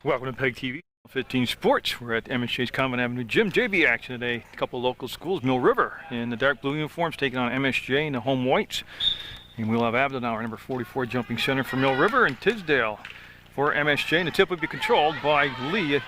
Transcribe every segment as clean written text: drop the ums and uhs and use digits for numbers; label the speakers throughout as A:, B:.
A: Welcome to PEGTV 15 Sports. We're at MSJ's Common Avenue Gym. JV action today. A couple of local schools. Mill River in the dark blue uniforms taking on MSJ in the home whites. And we'll have Abdenauer, number 44, jumping center for Mill River, and Tisdale for MSJ. And the tip will be controlled by Lee.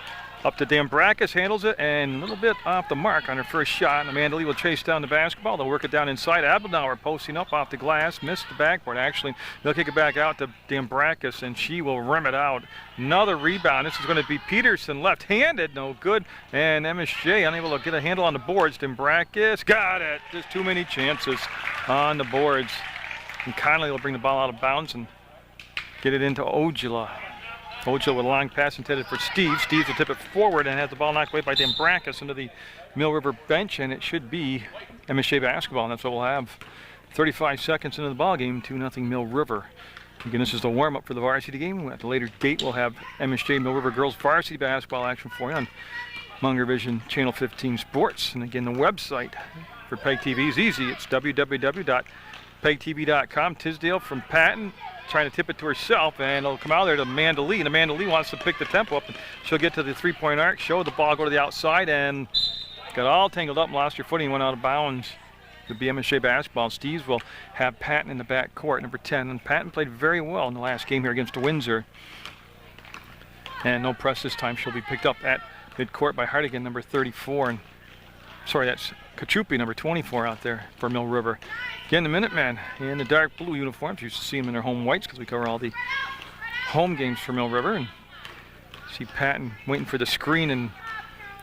A: Up to Dambrakis, handles it, and a little bit off the mark on her first shot. And Amanda Lee will chase down the basketball. They'll work it down inside. Abdenauer posting up off the glass, missed the backboard actually. They'll kick it back out to Dambrakis, and she will rim it out. Another rebound. This is going to be Peterson, left-handed, no good. And MSJ unable to get a handle on the boards. Dambrakis got it. Just too many chances on the boards. And Connolly will bring the ball out of bounds and get it into Ojala. Ojala with a long pass intended for Steve. Steve will tip it forward and has the ball knocked away by Dambrakis into the Mill River bench, and it should be MSJ basketball, and that's what we'll have. 35 seconds into the ball game, 2-0 Mill River. Again, this is the warm-up for the varsity game. At the later date, we'll have MSJ Mill River girls varsity basketball action for you on Munger Vision Channel 15 Sports. And again, the website for PEGTV is easy. It's www.pegtv.com. Tisdale from Patton, trying to tip it to herself, and it'll come out there to Amanda Lee, and Amanda Lee wants to pick the tempo up, and she'll get to the three-point arc, show the ball go to the outside, and got all tangled up and lost her footing, went out of bounds. It'll be MSJ basketball. Steves will have Patton in the back court, number 10, and Patton played very well in the last game here against Windsor. And no press this time. She'll be picked up at midcourt by Hartigan, number 34, and sorry, that's Kachupi, number 24 out there for Mill River. Again, the Minutemen in the dark blue uniforms. You used to see them in their home whites because we cover all the home games for Mill River. And see Patton waiting for the screen, and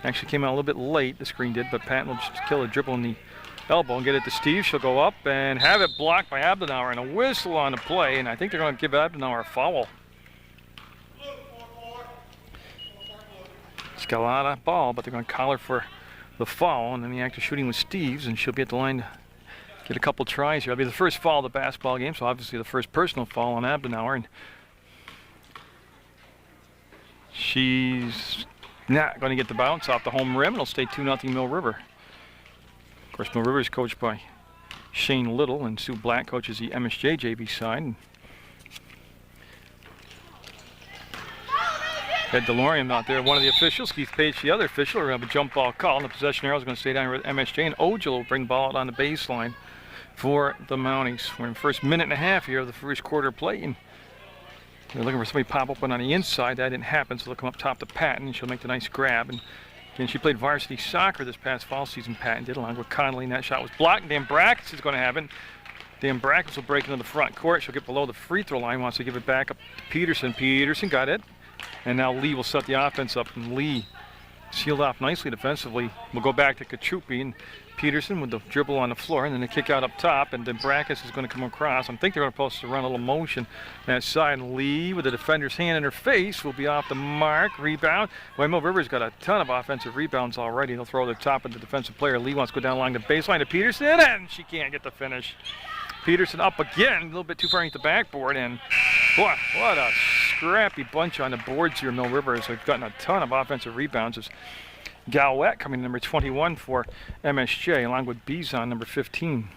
A: actually came out a little bit late, the screen did, but Patton will just kill a dribble in the elbow and get it to Steve. She'll go up and have it blocked by Abdenauer, and a whistle on the play, and I think they're going to give Abdenauer a foul. She's got a lot of ball, but they're going to call her for the foul, and then the active shooting with Steves, and she'll be at the line to get a couple tries here. It'll be the first foul of the basketball game, so obviously the first personal foul on Abdenauer, and she's not going to get the bounce off the home rim. It'll stay 2-0 Mill River. Of course, Mill River is coached by Shane Little, and Sue Black coaches the MSJ JV side. And Ed DeLorean out there, one of the officials. Keith Page, the other official, will have a jump ball call, and the possession arrow is going to stay down here with MSJ, and Ojala will bring the ball out on the baseline for the Mounties. We're in the first minute and a half here of the first quarter play, and they're looking for somebody to pop open on the inside. That didn't happen, so they'll come up top to Patton, and she'll make the nice grab. And again, she played varsity soccer this past fall season, Patton did, along with Connolly, and that shot was blocked. Dambrakis is going to have it. Dambrakis will break into the front court. She'll get below the free throw line, wants to give it back up to Peterson. Peterson got it. And now Lee will set the offense up, and Lee sealed off nicely defensively. We'll go back to Kachupi, and Peterson with the dribble on the floor, and then the kick out up top, and Dambrakis is going to come across. I think they're supposed to run a little motion that side, and Lee with the defender's hand in her face will be off the mark. Rebound. Well, Mill River's got a ton of offensive rebounds already. They'll throw the top of the defensive player. Lee wants to go down along the baseline to Peterson, and she can't get the finish. Peterson up again, a little bit too far underneath the backboard, and boy, what a scrappy bunch on the boards here, Mill River. They've gotten a ton of offensive rebounds. It's Galwet coming in number 21 for MSJ, along with Bizon, number 15.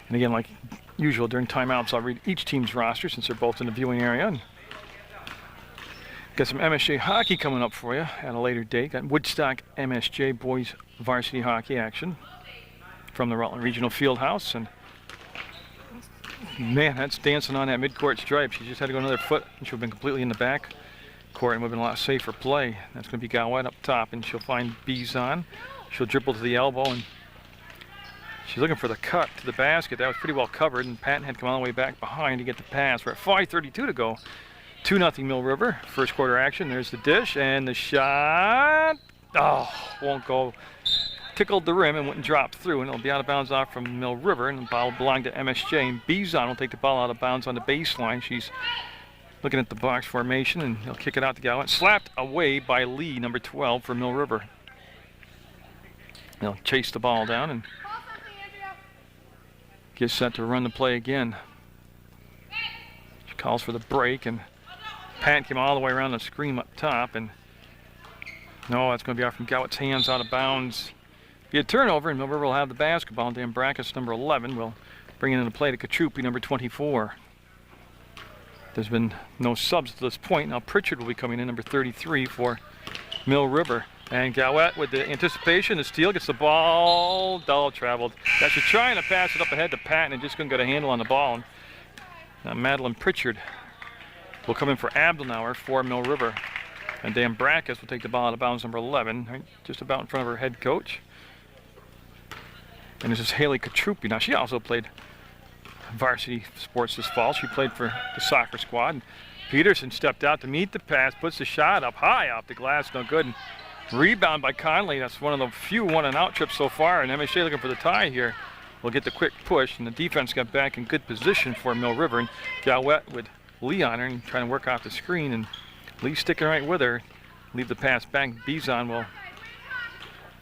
A: And again, like usual during timeouts, I'll read each team's roster since they're both in the viewing area. And got some MSJ hockey coming up for you at a later date. Got Woodstock MSJ boys varsity hockey action from the Rutland Regional Fieldhouse, and man, that's dancing on that midcourt stripe. She just had to go another foot, and she'll have been completely in the back court and would have been a lot safer play. That's going to be Galwet up top, and she'll find Bizon. She'll dribble to the elbow, and she's looking for the cut to the basket. That was pretty well covered, and Patton had to come all the way back behind to get the pass. We're at 5:32 to go. 2-0 Mill River. First quarter action. There's the dish, and the shot. Oh, won't go. Tickled the rim and wouldn't drop through, and it'll be out of bounds off from Mill River, and the ball will belong to MSJ, and Bizon will take the ball out of bounds on the baseline. She's looking at the box formation, and he'll kick it out to Gallup. Slapped away by Lee, number 12 for Mill River. They'll chase the ball down and get set to run the play again. She calls for the break, and Pat came all the way around the screen up top, and no, that's going to be out from Gallup's hands, out of bounds. Be a turnover, and Mill River will have the basketball. Dambrakis, number 11, will bring it into play to Kachupi, number 24. There's been no subs to this point. Now Pritchard will be coming in, number 33 for Mill River. And Gowett with the anticipation, the steal, gets the ball, dull traveled. Now she's trying to pass it up ahead to Patton and just couldn't get a handle on the ball. Now Madeline Pritchard will come in for Abdelnauer for Mill River. And Dan Brackus will take the ball out of bounds, number 11, right, just about in front of her head coach. And this is Haley Katrupi. Now she also played varsity sports this fall. She played for the soccer squad. And Peterson stepped out to meet the pass, puts the shot up high off the glass, no good. And rebound by Conley. That's one of the few one-and-out trips so far. And MSJ looking for the tie here. Will get the quick push, and the defense got back in good position for Mill River. And Gowett with Lee on her and trying to work off the screen, and Lee sticking right with her. Leave the pass back. Bizon will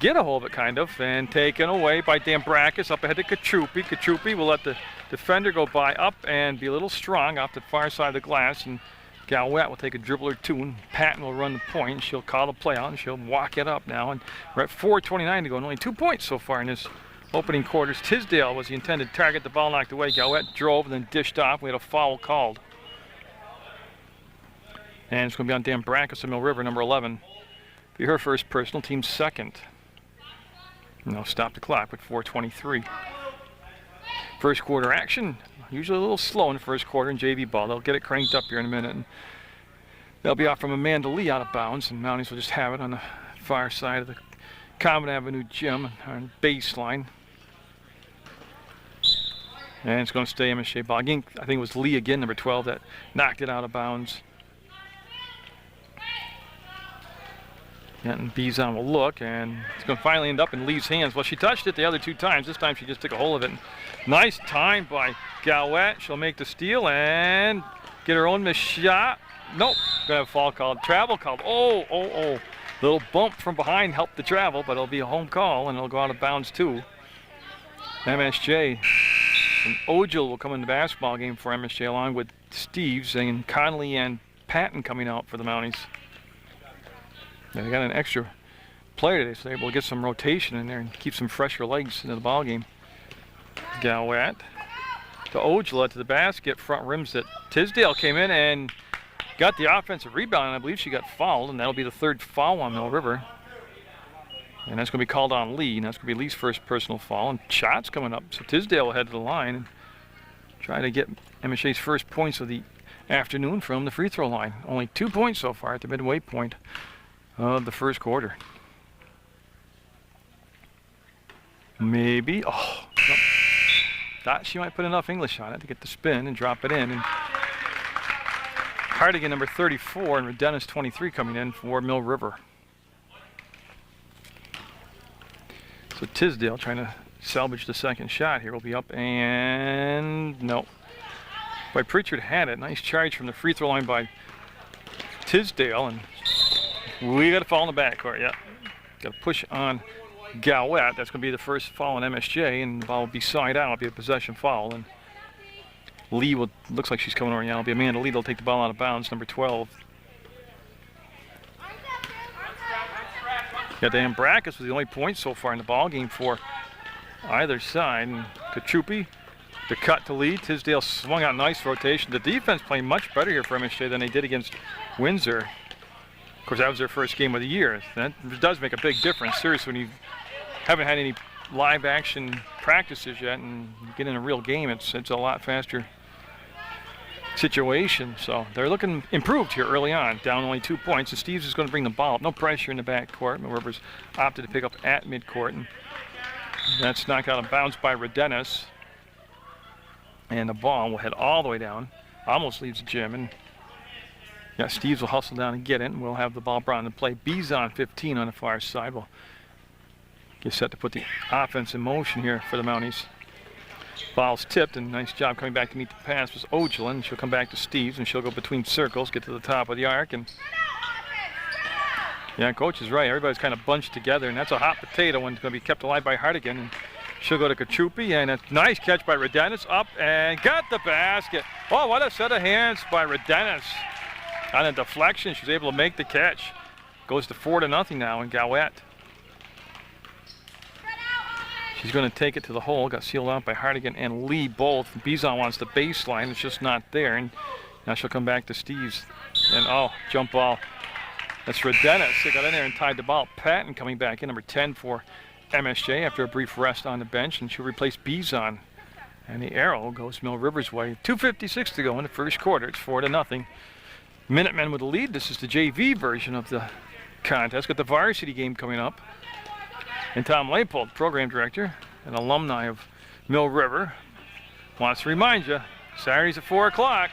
A: get a hold of it, kind of, and taken away by Dan Brackus up ahead to Katrupi. Katrupi will let the defender go by up and be a little strong off the far side of the glass, and Gowett will take a dribble or two, and Patton will run the point. She'll call the play out, and she'll walk it up now. And we're at 4:29 to go, and only 2 points so far in this opening quarters. Tisdale was the intended target. The ball knocked away. Gowett drove and then dished off. We had a foul called. And it's going to be on Dan Brackus of Mill River, number 11. Be her first personal, team second. And they'll stop the clock with 4:23. First quarter action. Usually a little slow in the first quarter in JV ball. They'll get it cranked up here in a minute. And they'll be off from Amanda Lee out of bounds, and Mounties will just have it on the far side of the Common Avenue gym on baseline. And it's going to stay MSJ ball. Again, I think it was Lee again, number 12, that knocked it out of bounds. And Bizon will look, and it's going to finally end up in Lee's hands. Well, she touched it the other 2 times. This time she just took a hold of it. Nice time by Gowett. She'll make the steal and get her own missed shot. Nope. Going to have a foul called. Travel called. Oh. Little bump from behind helped the travel, but it'll be a home call, and it'll go out of bounds too. MSJ and Ojil will come in the basketball game for MSJ, along with Steves and Conley and Patton coming out for the Mounties. Yeah, they got an extra player today, so they're able to get some rotation in there and keep some fresher legs into the ball game. Gowett to Ojila to the basket, front rims that Tisdale came in and got the offensive rebound, and I believe she got fouled, and that'll be the 3rd foul on Mill River. And that's going to be called on Lee, and that's going to be Lee's first personal foul, and shots coming up. So Tisdale will head to the line and try to get MSJ's first points of the afternoon from the free throw line. Only 2 points so far at the midway point of the first quarter. Maybe. Oh, no. Thought she might put enough English on it to get the spin and drop it in. And Hardigan, number 34, and Redennis, 23, coming in for Mill River. So Tisdale trying to salvage the second shot here. Will be up, and no. By Pritchard had it. Nice charge from the free throw line by Tisdale, and we got a foul in the backcourt. Yeah, got to push on Gowett. That's going to be the first foul on MSJ, and the ball will be side out. It'll be a possession foul, and Lee will, looks like she's coming over now. It'll be Amanda Lee. They'll take the ball out of bounds, number 12. Yeah, Dan Brackus was the only point so far in the ball game for either side. And Katrupi, the cut to Lee. Tisdale swung out, nice rotation. The defense playing much better here for MSJ than they did against Windsor. Of course, that was their first game of the year. That does make a big difference. Seriously, when you haven't had any live action practices yet and you get in a real game, it's a lot faster situation. So they're looking improved here early on, down only 2 points. And Steves is going to bring the ball up. No pressure in the backcourt. Mill River's opted to pick up at midcourt, and that's knocked out of bounds by Redennis. And the ball will head all the way down, almost leaves the gym, and yeah, Steves will hustle down and get it, and we'll have the ball brought into play. Bizon 15 on the far side. We'll get set to put the offense in motion here for the Mounties. Ball's tipped, and nice job coming back to meet the pass was Ojilin. She'll come back to Steves, and she'll go between circles, get to the top of the arc, and yeah, coach is right. Everybody's kind of bunched together, and that's a hot potato one. It's going to be kept alive by Hardigan, and she'll go to Katrupi, and a nice catch by Redennis, up and got the basket. Oh, what a set of hands by Redennis. On a deflection, she's able to make the catch. Goes to 4-0 now in Gowett. She's going to take it to the hole. Got sealed out by Hardigan and Lee both. Bizon wants the baseline. It's just not there. And Now she'll come back to Steves. And oh, jump ball. That's Rodenis. They got in there and tied the ball. Patton coming back in, number 10 for MSJ after a brief rest on the bench, and she'll replace Bizon. And the arrow goes Mill River's way. 2:56 to go in the first quarter. It's 4-0. Minutemen with the lead. This is the JV version of the contest. Got the varsity game coming up. And Tom Leipold, program director, an alumni of Mill River, wants to remind you, Saturdays at 4 o'clock.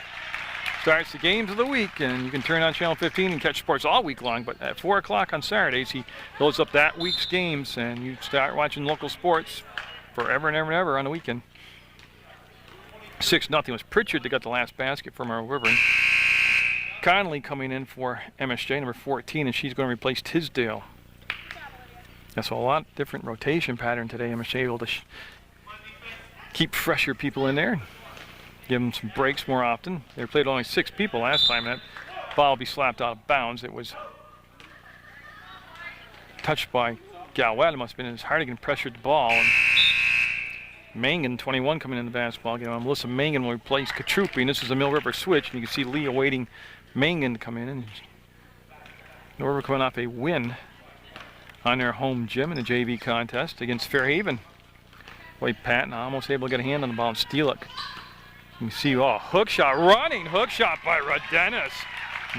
A: Starts the games of the week, and you can turn on Channel 15 and catch sports all week long, but at 4 o'clock on Saturdays, he loads up that week's games, and you start watching local sports forever and ever and ever on the weekend. 6-0 was Pritchard that got the last basket for Mill River. Connolly coming in for MSJ, number 14, and she's going to replace Tisdale. That's a lot different rotation pattern today. MSJ able to keep fresher people in there. Give them some breaks more often. They played only 6 people last time. That ball will be slapped out of bounds. It was touched by Galwet. It must have been his Hardigan pressured the ball. And Mangan, 21, coming in the basketball game. Melissa Mangan will replace Katrupi, and this is a Mill River switch. And you can see Lee awaiting Mangan to come in. And Mill River coming off a win on their home gym in the JV contest against Fairhaven. Boy, Patton almost able to get a hand on the ball and steal it. You see, oh, hook shot, running hook shot by Rodenis.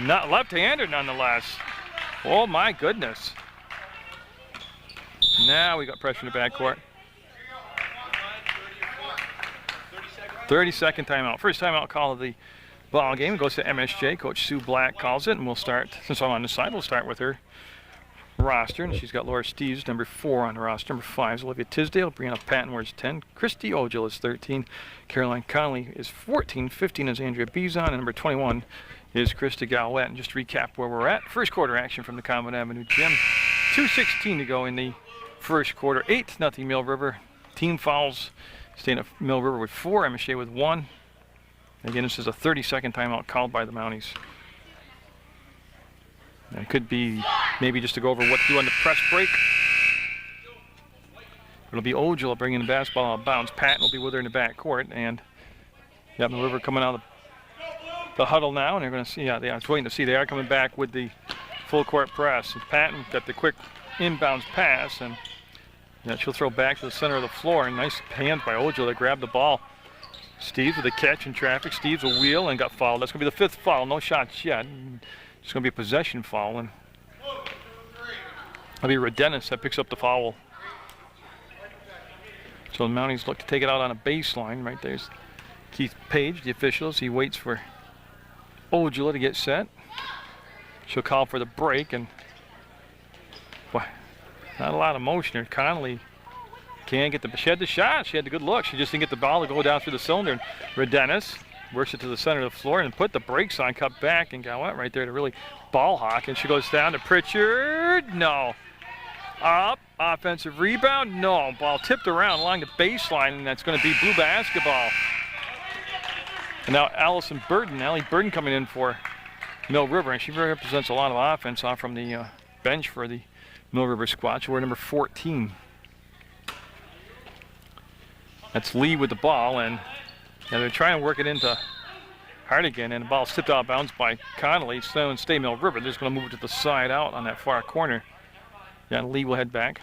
A: Not left-hander nonetheless. Oh my goodness. Now we got pressure in the backcourt. 30-second timeout. First timeout call of the ball game. It goes to MSJ. Coach Sue Black calls it, and we'll start, since I'm on the side, we'll start with her roster, and she's got Laura Steves, number 4 on the roster. Number 5 is Olivia Tisdale. Brianna Patton wears 10. Christy Ogil is 13. Caroline Connolly is 14. 15 is Andrea Bizon, and number 21 is Krista Galwet. And just to recap where we're at, first quarter action from the Common Avenue Gym. 2:16 to go in the first quarter. 8-0 Mill River. Team fouls staying at Mill River with 4. MSJ with 1. Again, this is a 30-second timeout called by the Mounties. And it could be maybe just to go over what to do on the press break. It'll be Ogil bringing the basketball out of bounds. Patton will be with her in the backcourt. And yeah, Mill River coming out of the huddle now. And they're going to see, I was waiting to see, they are coming back with the full court press. And Patton got the quick inbounds pass. And yeah, she'll throw back to the center of the floor. And nice hands by Ogil to grab the ball. Steves with a catch in traffic. Steves a wheel and got fouled. That's going to be the 5th foul. No shots yet. It's going to be a possession foul, and it'll be Rodenis that picks up the foul. So the Mounties look to take it out on a baseline. Right there's Keith Page, the officials. He waits for Ogila to get set. She'll call for the break, and boy, not a lot of motion here. Connolly can't get she had the shot. She had the good look. She just didn't get the ball to go down through the cylinder. And Rodenis works it to the center of the floor and put the brakes on, cut back, and got right there to really ball hawk. And she goes down to Pritchard. No. Up. Offensive rebound. No. Ball tipped around along the baseline, and that's going to be blue basketball. And now Allison Burden. Allie Burden coming in for Mill River, and she represents a lot of offense off from the bench for the Mill River squad. She wore number 14. That's Lee with the ball, and they're trying to work it into Hardigan, and the ball's tipped out of bounds by Connolly. So stay Mill River. They're just going to move it to the side out on that far corner. Yeah, and Lee will head back.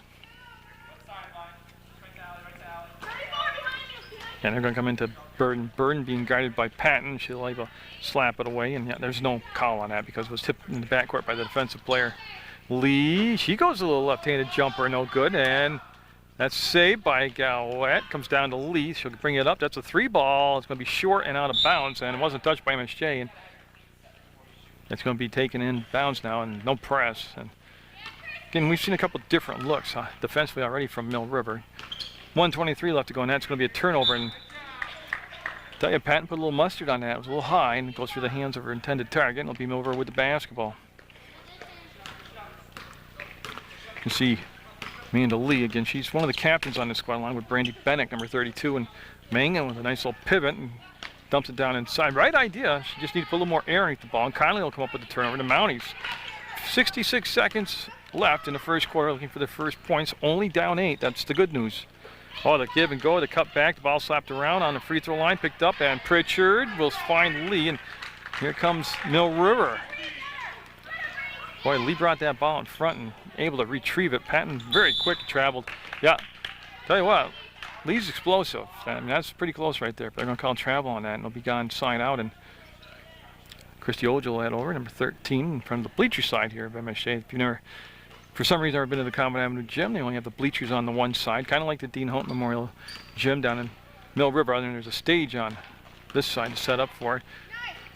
A: And they're going to come into Burden. Burden being guided by Patton. She'll able to slap it away, and yeah, there's no call on that because it was tipped in the backcourt by the defensive player. Lee, she goes a little left-handed jumper, no good, and that's saved by Galwet. Comes down to Lee. She'll bring it up. That's a 3 ball. It's going to be short and out of bounds, and it wasn't touched by MSJ. And it's going to be taken in bounds now, and no press. And again, we've seen a couple different looks defensively already from Mill River. 1:23 left to go, and that's going to be a turnover. And I tell you, Patton put a little mustard on that. It was a little high, and it goes through the hands of her intended target. And it'll be Mill River with the basketball. You can see Amanda Lee, again, she's one of the captains on this squad, along with Brandy Bennick, number 32, and Mangan with a nice little pivot and dumps it down inside. Right idea. She just needs to put a little more air underneath the ball, and Connolly will come up with the turnover. The Mounties, 66 seconds left in the first quarter, looking for their first points. Only down 8. That's the good news. Oh, the give and go, the cut back, the ball slapped around on the free throw line, picked up, and Pritchard will find Lee, and Here comes Mill River. Boy, Lee brought that ball in front and able to retrieve it. Patton very quick traveled. Yeah, tell you what, Lee's explosive. I mean, that's pretty close right there. But they're going to call travel on that, and it'll be gone side out. And Christy Ojal head over, number 13, in front of the bleacher side here of MSJ. If you've never, for some reason, ever been to the Common Avenue Gym, they only have the bleachers on the one side, kind of like the Dean Holt Memorial Gym down in Mill River. Other than there's a stage on this side to set up for it.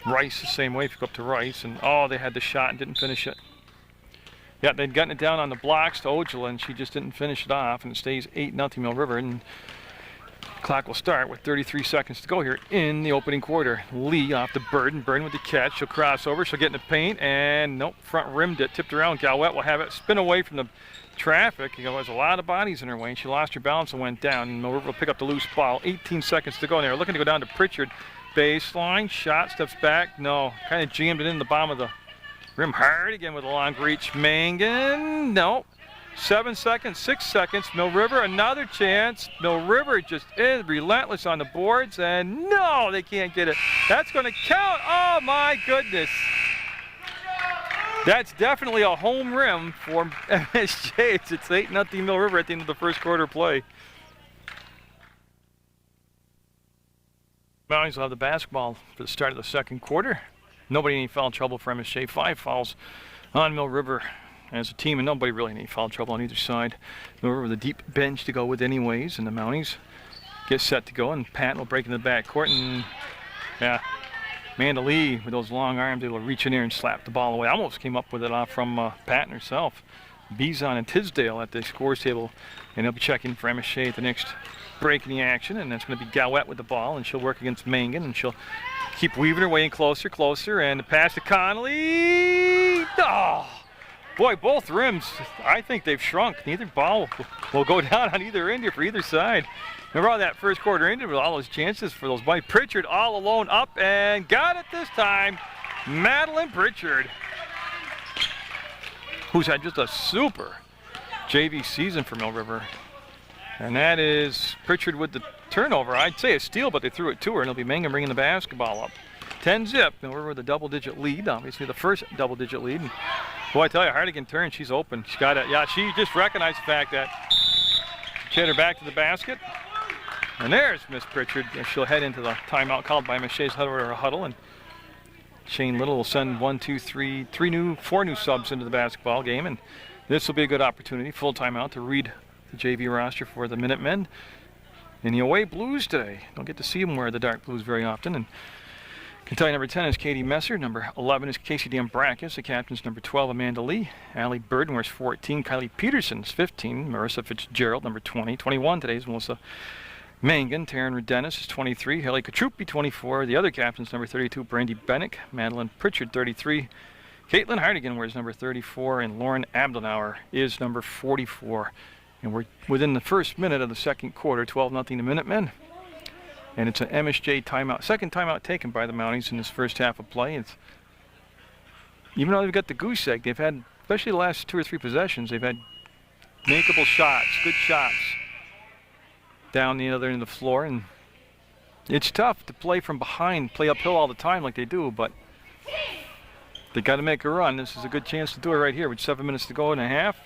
A: Rice the same way if you go up to Rice, and oh, they had the shot and didn't finish it. Yeah, they'd gotten it down on the blocks to Ojala, and she just didn't finish it off, and it stays 8-0 Mill River, and clock will start with 33 seconds to go here in the opening quarter. Lee off to Burden. Burden with the catch. She'll cross over. She'll get in the paint, and nope, front rimmed it, tipped around. Galwette will have it spin away from the traffic. You know, there's a lot of bodies in her way, and she lost her balance and went down, and Mill River will pick up the loose ball. 18 seconds to go, and they're looking to go down to Pritchard. Baseline, shot, steps back, no, kind of jammed it in the bottom of the rim hard again with a long reach. Mangan, no. 7 seconds, 6 seconds, Mill River, another chance. Mill River just is relentless on the boards, and no, they can't get it. That's going to count, oh my goodness. That's definitely a home rim for MSJ. It's 8-0 Mill River at the end of the first quarter play. Mounties will have the basketball for the start of the second quarter. Nobody in any foul trouble for MSJ. 5 fouls on Mill River as a team, and nobody really in any foul trouble on either side. Mill River with a deep bench to go with anyways, and the Mounties get set to go, and Patton will break in the backcourt, and yeah, Amanda Lee with those long arms able to reach in there and slap the ball away. Almost came up with it off from Patton herself. Bizon and Tisdale at the scores table, and they'll be checking for MSJ at the next break in the action, and that's going to be Galwette with the ball, and she'll work against Mangan, and she'll keep weaving her way in closer, and the pass to Connolly. Oh, boy, both rims, I think they've shrunk. Neither ball will go down on either end here for either side. Remember how that first quarter ended with all those chances for those boys. Pritchard all alone up and got it this time. Madeline Pritchard, who's had just a super JV season for Mill River. And that is Pritchard with the turnover. I'd say a steal, but they threw it to her, and it'll be Mangan bringing the basketball up. 10-zip, Mill River with a double-digit lead, obviously the first double-digit lead. And boy, I tell you, Hardigan turns, she's open. She's got it. Yeah, she just recognized the fact that she had her back to the basket. And there's Miss Pritchard. She'll head into the timeout called by MSJ's huddle, and Shane Little will send 4 new subs into the basketball game, and this will be a good opportunity, full timeout, to read the JV roster for the Minutemen in the away blues today. Don't get to see them wear the dark blues very often. And Kentucky number 10 is Katie Messer. Number 11 is Casey Dambrakis. The captain's number 12, Amanda Lee. Allie Burden wears 14. Kylie Peterson's 15. Marissa Fitzgerald, number 20. 21 today is Melissa Mangan. Taryn Redenis is 23. Haley Katrupi, 24. The other captain's number 32, Brandy Bennick. Madeline Pritchard, 33. Caitlin Hardigan wears number 34. And Lauren Abdenauer is number 44. And we're within the first minute of the second quarter, 12-0 the Minutemen. And it's an MSJ timeout, second timeout taken by the Mounties in this first half of play. It's, even though they've got the goose egg, they've had, especially the last 2 or 3 possessions, they've had makeable shots, good shots down the other end of the floor. And it's tough to play from behind, play uphill all the time like they do, but they got to make a run. This is a good chance to do it right here with 7 minutes to go and a half.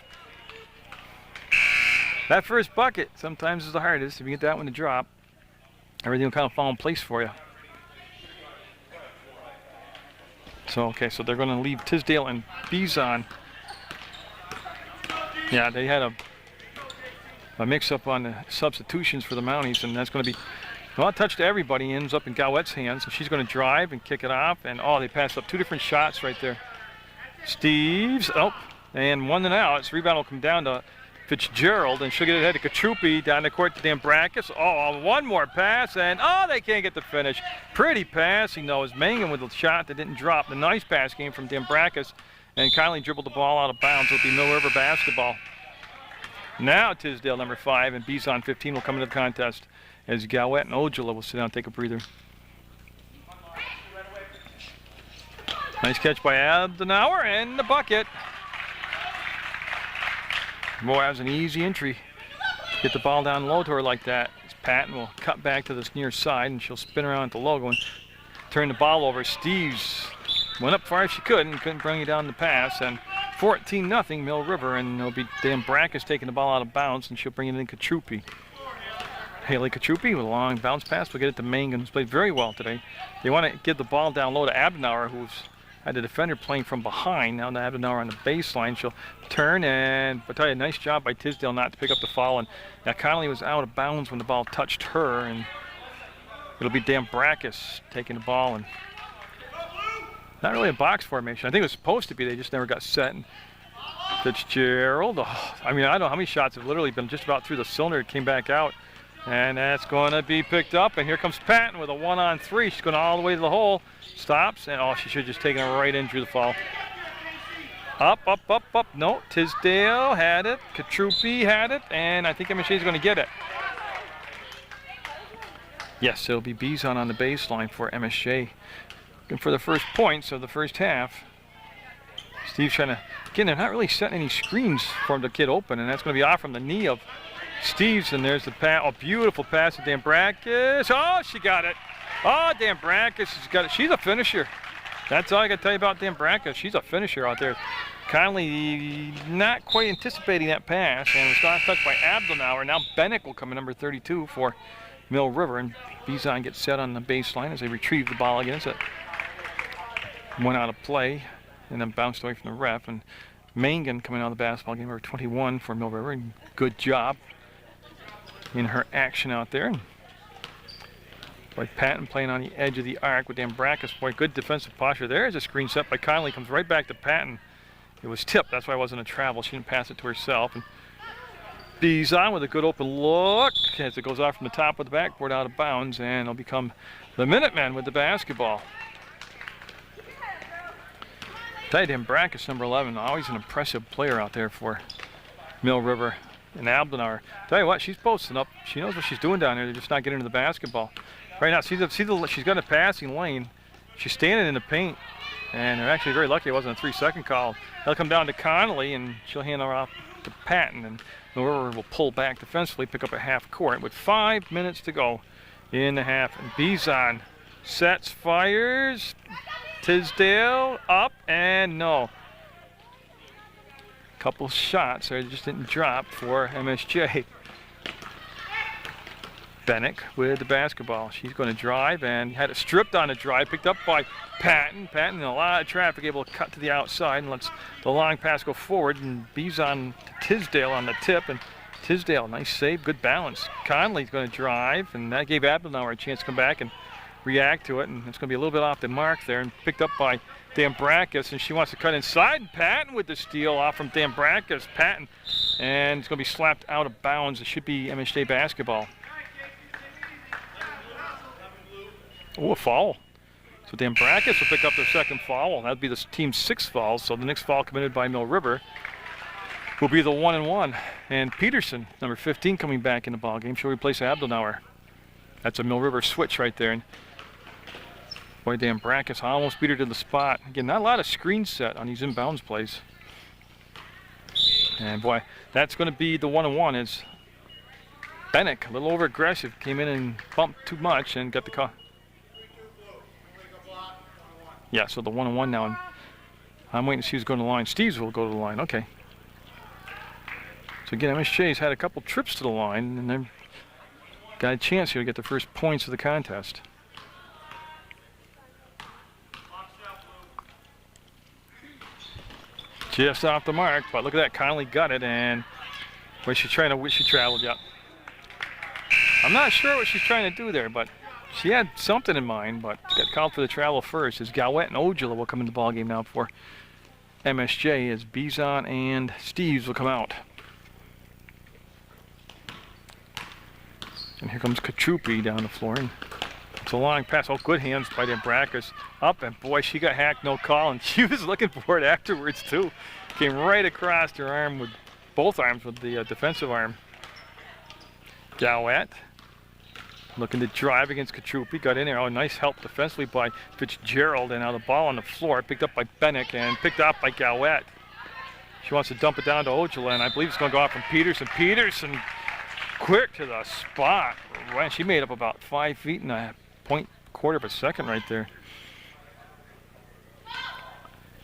A: That first bucket sometimes is the hardest. If you get that one to drop, everything will kind of fall in place for you. So, okay, so they're going to leave Tisdale and Bizon. Yeah, they had a mix-up on the substitutions for the Mounties, and that's going to be, well, a touch to everybody. Ends up in Galwette's hands, and she's going to drive and kick it off, and oh, they passed up 2 different shots right there. Steves, oh, and 1 and out. This rebound will come down to Fitzgerald, and she'll get it ahead to Katrupi, down the court to Dambrakis. Oh, 1 more pass, and oh, they can't get the finish. Pretty passing, though, as Mangan with a shot that didn't drop. The nice pass came from Dambrakis, and Kylie dribbled the ball out of bounds. It'll be Mill River basketball. Now Tisdale, number 5, and Bizon, 15, will come into the contest as Galwette and Ojala will sit down and take a breather. Nice catch by Abdenauer, and the bucket. Boy, that was an easy entry. Get the ball down low to her like that. Patton will cut back to this near side, and she'll spin around at the logo and turned the ball over. Steves went up far as she could and couldn't bring it down the pass. And 14-0 Mill River, and it'll be Dan Brackus taking the ball out of bounds, and she'll bring it in Katrupi. Haley Katrupi with a long bounce pass. We'll get it to Mangan, who's played very well today. They want to give the ball down low to Abdenauer, who's had the defender playing from behind. Now to Abdenauer on the baseline. She'll turn, and I'll tell you, nice job by Tisdale not to pick up the foul. And now Connolly was out of bounds when the ball touched her, and it'll be Dan Brackus taking the ball. And not really a box formation. I think it was supposed to be. They just never got set. And Fitzgerald, I mean, I don't know how many shots have literally been just about through the cylinder. It came back out. And that's going to be picked up. And here comes Patton with a 1-on-3. She's going all the way to the hole. Stops. And, oh, she should have just taken it right in, drew the foul. Up, up, up, up. No, Tisdale had it. Katrupi had it. And I think MSJ is going to get it. Yes, it'll be Bizon on the baseline for MSJ. Looking for the first points of the first half. Steve's trying to, again, they're not really setting any screens for him to get open. And that's going to be off from the knee of Steves, and there's the pass. Oh, beautiful pass to Dan Brackus. Oh, she got it. Oh, Dan Brackus has got it. She's a finisher. That's all I got to tell you about Dan Brackus. She's a finisher out there. Kindly not quite anticipating that pass, and it's not touched by Abdenauer. Now Bennick will come in number 32 for Mill River, and Bizon gets set on the baseline as they retrieve the ball against it. Went out of play, and then bounced away from the ref. And Mangan coming out of the basketball game, number 21 for Mill River, and good job in her action out there. Boy, Patton playing on the edge of the arc with Dan Brackus. Boy, good defensive posture. There's a screen set by Connolly. Comes right back to Patton. It was tipped. That's why it wasn't a travel. She didn't pass it to herself. And Bizon with a good open look as it goes off from the top of the backboard out of bounds, and it'll become the Minutemen with the basketball. Tight end Brackus, number 11. Always an impressive player out there for Mill River. And Abdenauer, tell you what, she's posting up. She knows what she's doing down there. They're just not getting to the basketball. Right now, she's got a passing lane. She's standing in the paint, and they're actually very lucky it wasn't a 3-second call. They'll come down to Connolly, and she'll hand her off to Patton, and Mill River will pull back defensively, pick up a half court with 5 minutes to go in the half. And Bizon sets, fires. Tisdale up, and no. Couple shots there just didn't drop for MSJ. Bennick with the basketball. She's going to drive and had it stripped on the drive, picked up by Patton. Patton in a lot of traffic, able to cut to the outside and lets the long pass go forward, and Bizon to Tisdale on the tip, and Tisdale, nice save, good balance. Conley's going to drive, and that gave Abdenauer a chance to come back and react to it, and it's going to be a little bit off the mark there, and picked up by Dan Brackus, and she wants to cut inside, and Patton with the steal off from Dan Brackus. Patton, and it's going to be slapped out of bounds. It should be MSJ basketball. Oh, a foul. So Dan Brackus will pick up their second foul. That would be the team's 6th foul, so the next foul committed by Mill River will be the 1-and-1. And Peterson, number 15, coming back in the ballgame. She'll replace Abdenauer. That's a Mill River switch right there. And boy, Dan Brackus almost beat her to the spot. Again, not a lot of screen set on these inbounds plays. And boy, that's going to be the 1-and-1. It's Bennick, a little over aggressive, came in and bumped too much and got the call. Yeah, so the 1-and-1 now. And I'm waiting to see who's going to the line. Steves will go to the line. Okay. So again, MSJ's had a couple trips to the line, and they've got a chance here to get the first points of the contest. Just off the mark, but look at that. Connolly got it, and boy, she's trying to wish she traveled. Yep. I'm not sure what she's trying to do there, but she had something in mind, but she got called for the travel first. As Galwet and Ojala will come into the ballgame now for MSJ, as Bizon and Steves will come out. And here comes Katrupi down the floor. And it's a long pass. Oh, good hands by Dan Brackus. Up, and boy, she got hacked, no call, and she was looking for it afterwards, too. Came right across her arm with both arms with the defensive arm. Galwet looking to drive against Katrupi. Got in there. Oh, nice help defensively by Fitzgerald, and now the ball on the floor picked up by Bennick and picked up by Galwet. She wants to dump it down to Ojala, and I believe it's going to go out from Peterson. Peterson quick to the spot. Wow, she made up about 5 feet in a quarter of a second right there.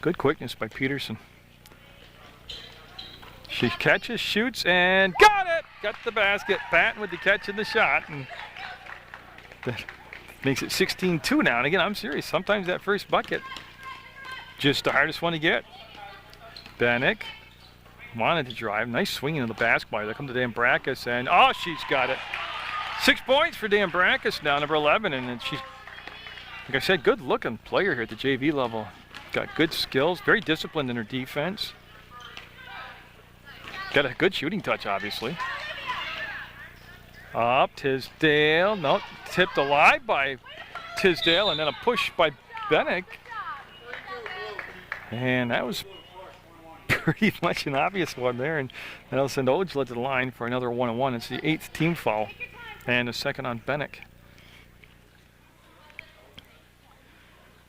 A: Good quickness by Peterson. She catches, shoots, and got it! Got the basket. Patton with the catch and the shot. And that makes it 16-2 now. And again, I'm serious. Sometimes that first bucket, just the hardest one to get. Bennick wanted to drive. Nice swinging of the basketball. There comes to Dambrakis, and oh, she's got it. 6 points for Dambrakis now, number 11. And she's, like I said, good-looking player here at the JV level. Got good skills, very disciplined in her defense. Got a good shooting touch, obviously. Up, Tisdale. No, tipped alive by Tisdale, and then a push by Bennick. And that was pretty much an obvious one there. And that'll send Ojala to the line for another 1-on-1. It's the 8th team foul, and the second on Bennick.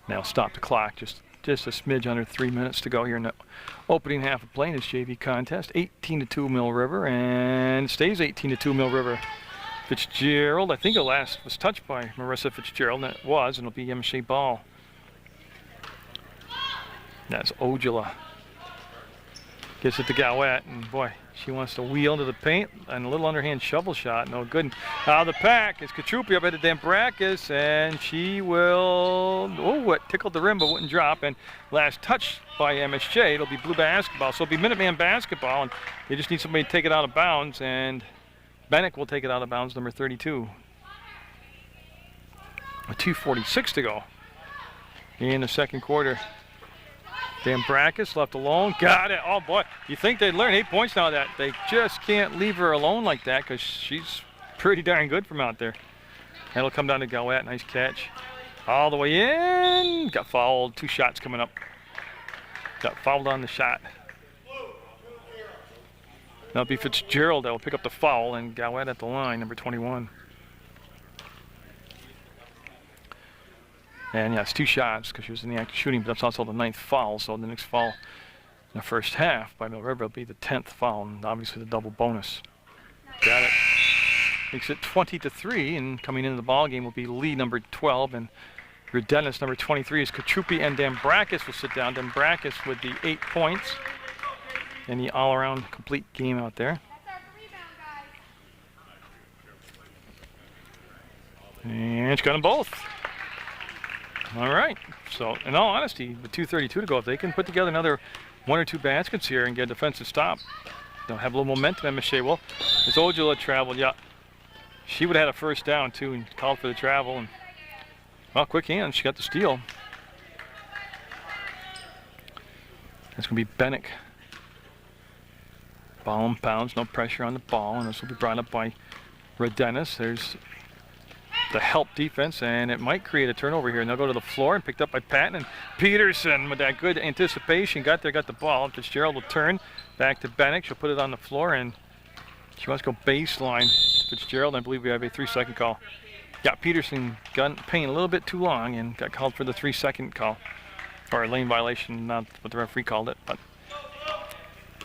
A: Now stop the clock. Just a smidge under 3 minutes to go here in the opening half of play in this JV contest. 18-2 Mill River, and stays 18-2 Mill River. Fitzgerald, I think the last was touched by Marissa Fitzgerald, and it was, and it'll be MSJ ball. That's Ojala. Gets it to Gowett, and boy, she wants to wheel into the paint, and a little underhand shovel shot, no good. Out of the pack is Katrupi up at the Dambrakis, and she will, oh, it tickled the rim but wouldn't drop, and last touch by MSJ, it'll be blue basketball. So it'll be Minuteman basketball, and they just need somebody to take it out of bounds, and Bennick will take it out of bounds, number 32. A 2:46 to go in the second quarter. Dambrakis left alone, got it. Oh boy, you think they'd learn 8 points now that they just can't leave her alone like that because she's pretty darn good from out there. That'll come down to Gowett, nice catch. All the way in, got fouled, 2 shots coming up. Got fouled on the shot. That'll be Fitzgerald that will pick up the foul, and Gowett at the line, number 21. And yeah, it's 2 shots because she was in the act of shooting, but that's also the 9th foul. So the next foul in the first half by Mill River will be the 10th foul, and obviously the double bonus. Got it. Makes it 20-3, and coming into the ball game will be Lee, number 12, and Redennis, number 23, is Katrupi, and Dambrakis will sit down. Dambrakis with the 8 points and the all-around complete game out there. And she got them both. All right, so in all honesty, with 2:32 to go, if they can put together another 1 or 2 baskets here and get a defensive stop, they'll have a little momentum. MSJ will. As Ojala traveled, yeah, she would have had a first down too and called for the travel. And well, quick hands, she got the steal. That's going to be Bennick. Ball and pounds, no pressure on the ball, and this will be brought up by Redennis. There's the help defense, and it might create a turnover here. And they'll go to the floor, and picked up by Patton, and Peterson with that good anticipation got there, got the ball. Fitzgerald will turn back to Bennick. She'll put it on the floor, and she wants to go baseline. Fitzgerald, I believe we have a 3-second call. Yeah, Peterson got paying a little bit too long and got called for the 3-second call, or a lane violation, not what the referee called it. But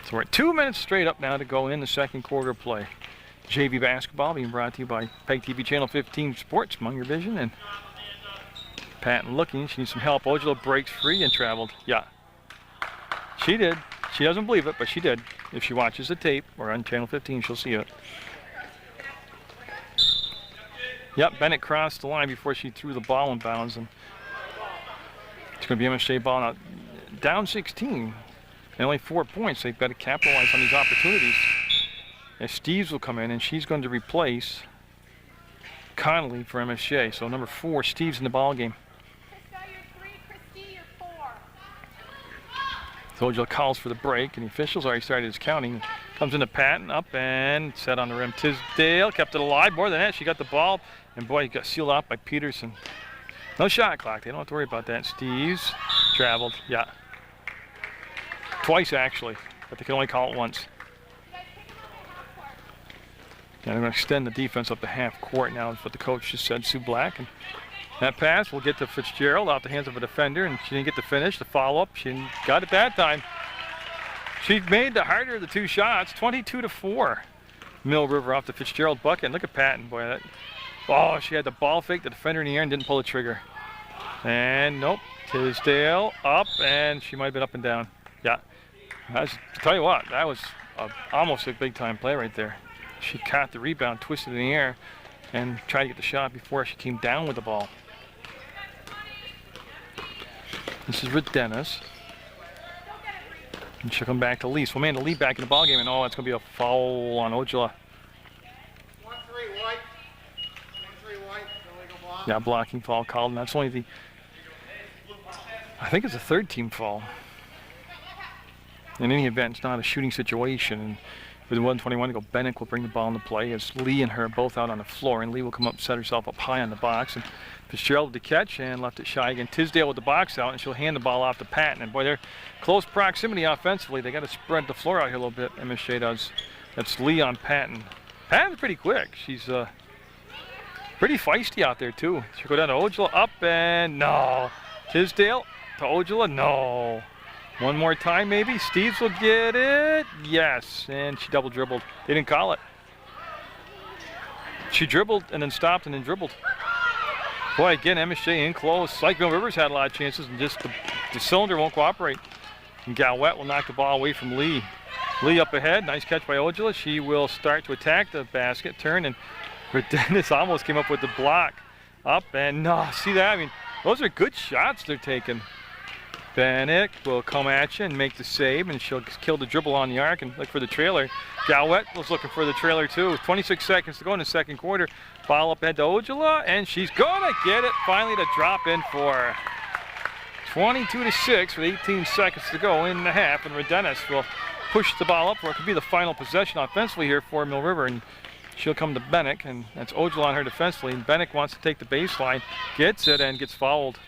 A: so we're at 2 minutes straight up now to go in the second quarter of play. JV basketball being brought to you by PEGTV Channel 15 Sports, Munger Vision, and Patton looking. She needs some help. Ojala breaks free and traveled. Yeah, she did. She doesn't believe it, but she did. If she watches the tape or on Channel 15, she'll see it. Yep, Bennick crossed the line before she threw the ball in bounds, and it's going to be MSJ ball now. Down 16, and only 4 points. They've got to capitalize on these opportunities. As Steves will come in, and she's going to replace Connolly for MSJ. So number 4, Steves in the ball game. Ojala calls for the break, and the officials already started his counting. Comes into Patton, up and set on the rim. Tisdale kept it alive. More than that, she got the ball, and boy, he got sealed off by Peterson. No shot clock. They don't have to worry about that. Steves traveled. Yeah. Twice, actually, but they can only call it once. And they're going to extend the defense up to half court now, is what the coach just said, Sue Black. And that pass will get to Fitzgerald out the hands of a defender, and she didn't get to finish. The follow-up, she got it that time. She made the harder of the 2 shots, 22-4. Mill River off the Fitzgerald bucket. And look at Patton, boy. Oh, she had the ball fake, the defender in the air, and didn't pull the trigger. And nope, Tisdale up, and she might have been up and down. Yeah. To tell you what, that was almost a big-time play right there. She caught the rebound, twisted in the air, and tried to get the shot before she came down with the ball. This is with Dennis. And she'll come back to Lee. So man, the lead back in the ball game, and oh, that's going to be a foul on Ojala.
B: 1-3 white. 1-3 white.
A: Yeah, blocking foul called, and that's only the, I think it's a third team foul. In any event, it's not a shooting situation. And with 1:21 to go, Bennett will bring the ball into play as Lee and her are both out on the floor, and Lee will come up, set herself up high on the box, and Fitzgerald to catch and left it shy again. Tisdale with the box out, and she'll hand the ball off to Patton. And boy, they're close proximity offensively. They got to spread the floor out here a little bit. MSJ does. That's Lee on Patton. Patton's pretty quick. She's pretty feisty out there too. She'll go down to Ojala, up and no. Tisdale to Ojala, no. One more time maybe. Steves will get it. Yes, and she double dribbled. They didn't call it. She dribbled and then stopped and then dribbled. Boy, again, MSJ in close. Like Mill Rivers had a lot of chances, and just the cylinder won't cooperate. And Galwet will knock the ball away from Lee. Lee up ahead. Nice catch by Ojala. She will start to attack the basket, turn, and Dennis almost came up with the block. Up and no, see that? I mean, those are good shots they're taking. Bennett will come at you and make the save, and she'll kill the dribble on the arc and look for the trailer. Galwet was looking for the trailer too. 26 seconds to go in the second quarter. Ball up ahead to Ojala, and she's gonna get it finally to drop in for 22-6 with 18 seconds to go in the half, and Dennis will push the ball up for it could be the final possession offensively here for Mill River, and she'll come to Bennett, and that's Ojala on her defensively, and Bennett wants to take the baseline, gets it, and gets fouled.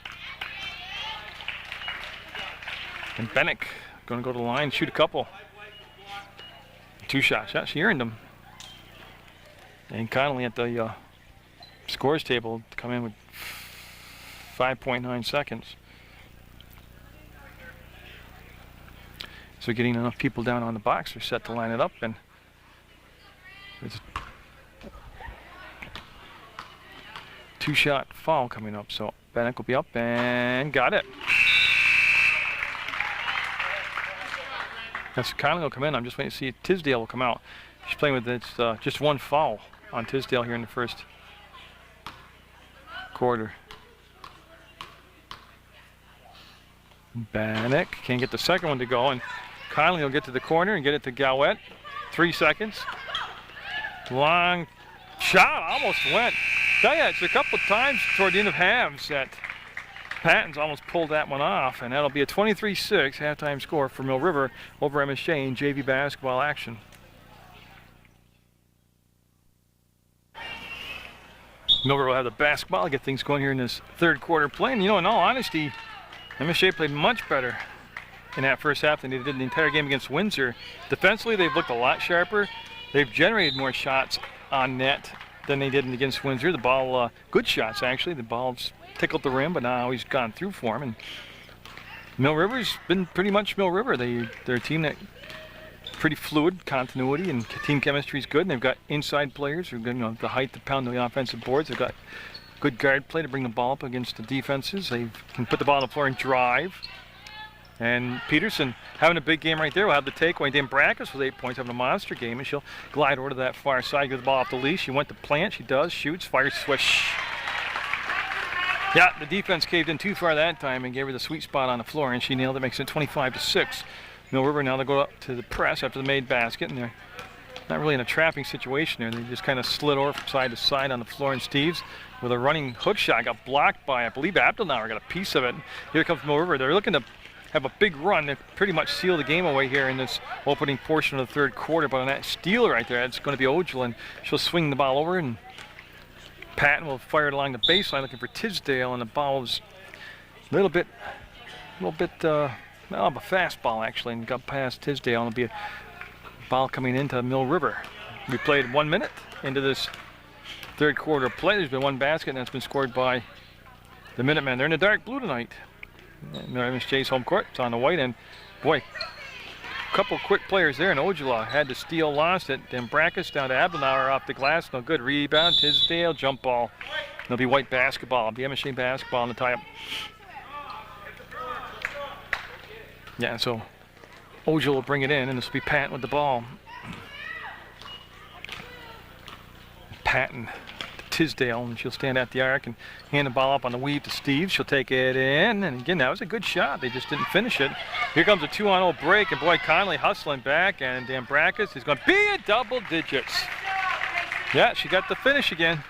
A: And Bennett going to go to the line, shoot a couple. 2 shots. Yeah, she earned them. And Connolly at the scores table to come in with 5.9 seconds. So getting enough people down on the box, they're set to line it up, and there's a 2-shot foul coming up. So Bennett will be up and got it. That's Connolly will come in. I'm just waiting to see if Tisdale will come out. She's playing with it's just 1 foul on Tisdale here in the first quarter. Bennett can't get the second one to go, and Connolly will get to the corner and get it to Galwet. 3 seconds. Long shot, almost went. Tell you, it's a couple of times toward the end of halves that Patton's almost pulled that one off, and that'll be a 23-6 halftime score for Mill River over MSJ in JV basketball action. Mill River will have the basketball to get things going here in this third quarter play. And you know, in all honesty, MSJ played much better in that first half than they did the entire game against Windsor. Defensively, they've looked a lot sharper. They've generated more shots on net than they did against Windsor. The ball, good shots actually. The ball's tickled the rim, but not always gone through for them. And Mill River's been pretty much Mill River. They're a team that pretty fluid, continuity, and team chemistry is good. And they've got inside players who, you know, the height to pound the offensive boards. They've got good guard play to bring the ball up against the defenses. They can put the ball on the floor and drive. And Peterson having a big game right there will have the takeaway. Dan Brackus with 8 points, having a monster game, and she'll glide over to that far side, get the ball off the leash. She went to plant, she does, shoots, fires, swish. Yeah, the defense caved in too far that time and gave her the sweet spot on the floor, and she nailed it, makes it 25-6. Mill River now they go up to the press after the made basket, and they're not really in a trapping situation there. They just kind of slid over from side to side on the floor, and Steves with a running hook shot got blocked by, I believe, Abdelnauer got a piece of it. Here comes Mill River. They're looking to have a big run. They pretty much seal the game away here in this opening portion of the third quarter, but on that steal right there, it's going to be Ojala, and she'll swing the ball over, and Patton will fire it along the baseline looking for Tisdale, and the ball was a little bit of a fastball actually, and got past Tisdale, and it'll be a ball coming into Mill River. We played 1 minute into this third quarter play. There's been one basket, and that's been scored by the Minutemen. They're in the dark blue tonight. MSJ's home court. It's on the white end. Boy, a couple quick players there, and Ojala had to steal, lost it. Then Brackus down to Abdelnauer off the glass. No good. Rebound. Tisdale, jump ball. It'll be white basketball. It'll be MSJ basketball in the tie-up. Yeah, so Ojala will bring it in, and this will be Patton with the ball. Patton to Tisdale, and she'll stand at the arc and hand the ball up on the weave to Steve. She'll take it in, and again, that was a good shot. They just didn't finish it. Here comes a 2-on-0 break, and boy, Conley hustling back, and Dambrakis is going to be in double digits. Yeah, she got the finish again.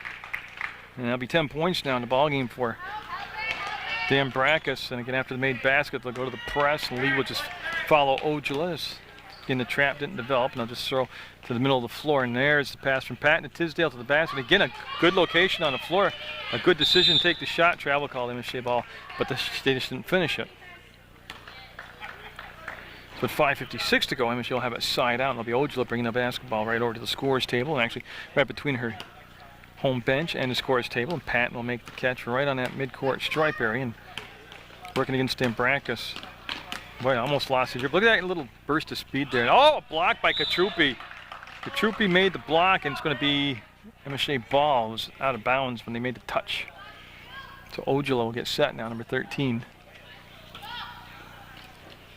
A: And that'll be 10 points now in the ball game for Dambrakis. And again, after the made basket, they'll go to the press, and Lee will just follow Ojala. Again, the trap didn't develop, and they'll just throw to the middle of the floor. And there's the pass from Patton to Tisdale to the basket. Again, a good location on the floor. A good decision to take the shot. Travel call, MSJ ball, but they just didn't finish it. So with 5:56 to go, MSJ will have it side out, and it'll be Ojala bringing the basketball right over to the scorer's table, and actually right between her home bench and the scorer's table. And Patton will make the catch right on that midcourt stripe area, and working against Dambrakis. Boy, I almost lost his grip. Look at that little burst of speed there. Oh, blocked by Katrupi. Katrupi made the block, and it's going to be MSJ ball. It was out of bounds when they made the touch. So Ojala will get set now, number 13.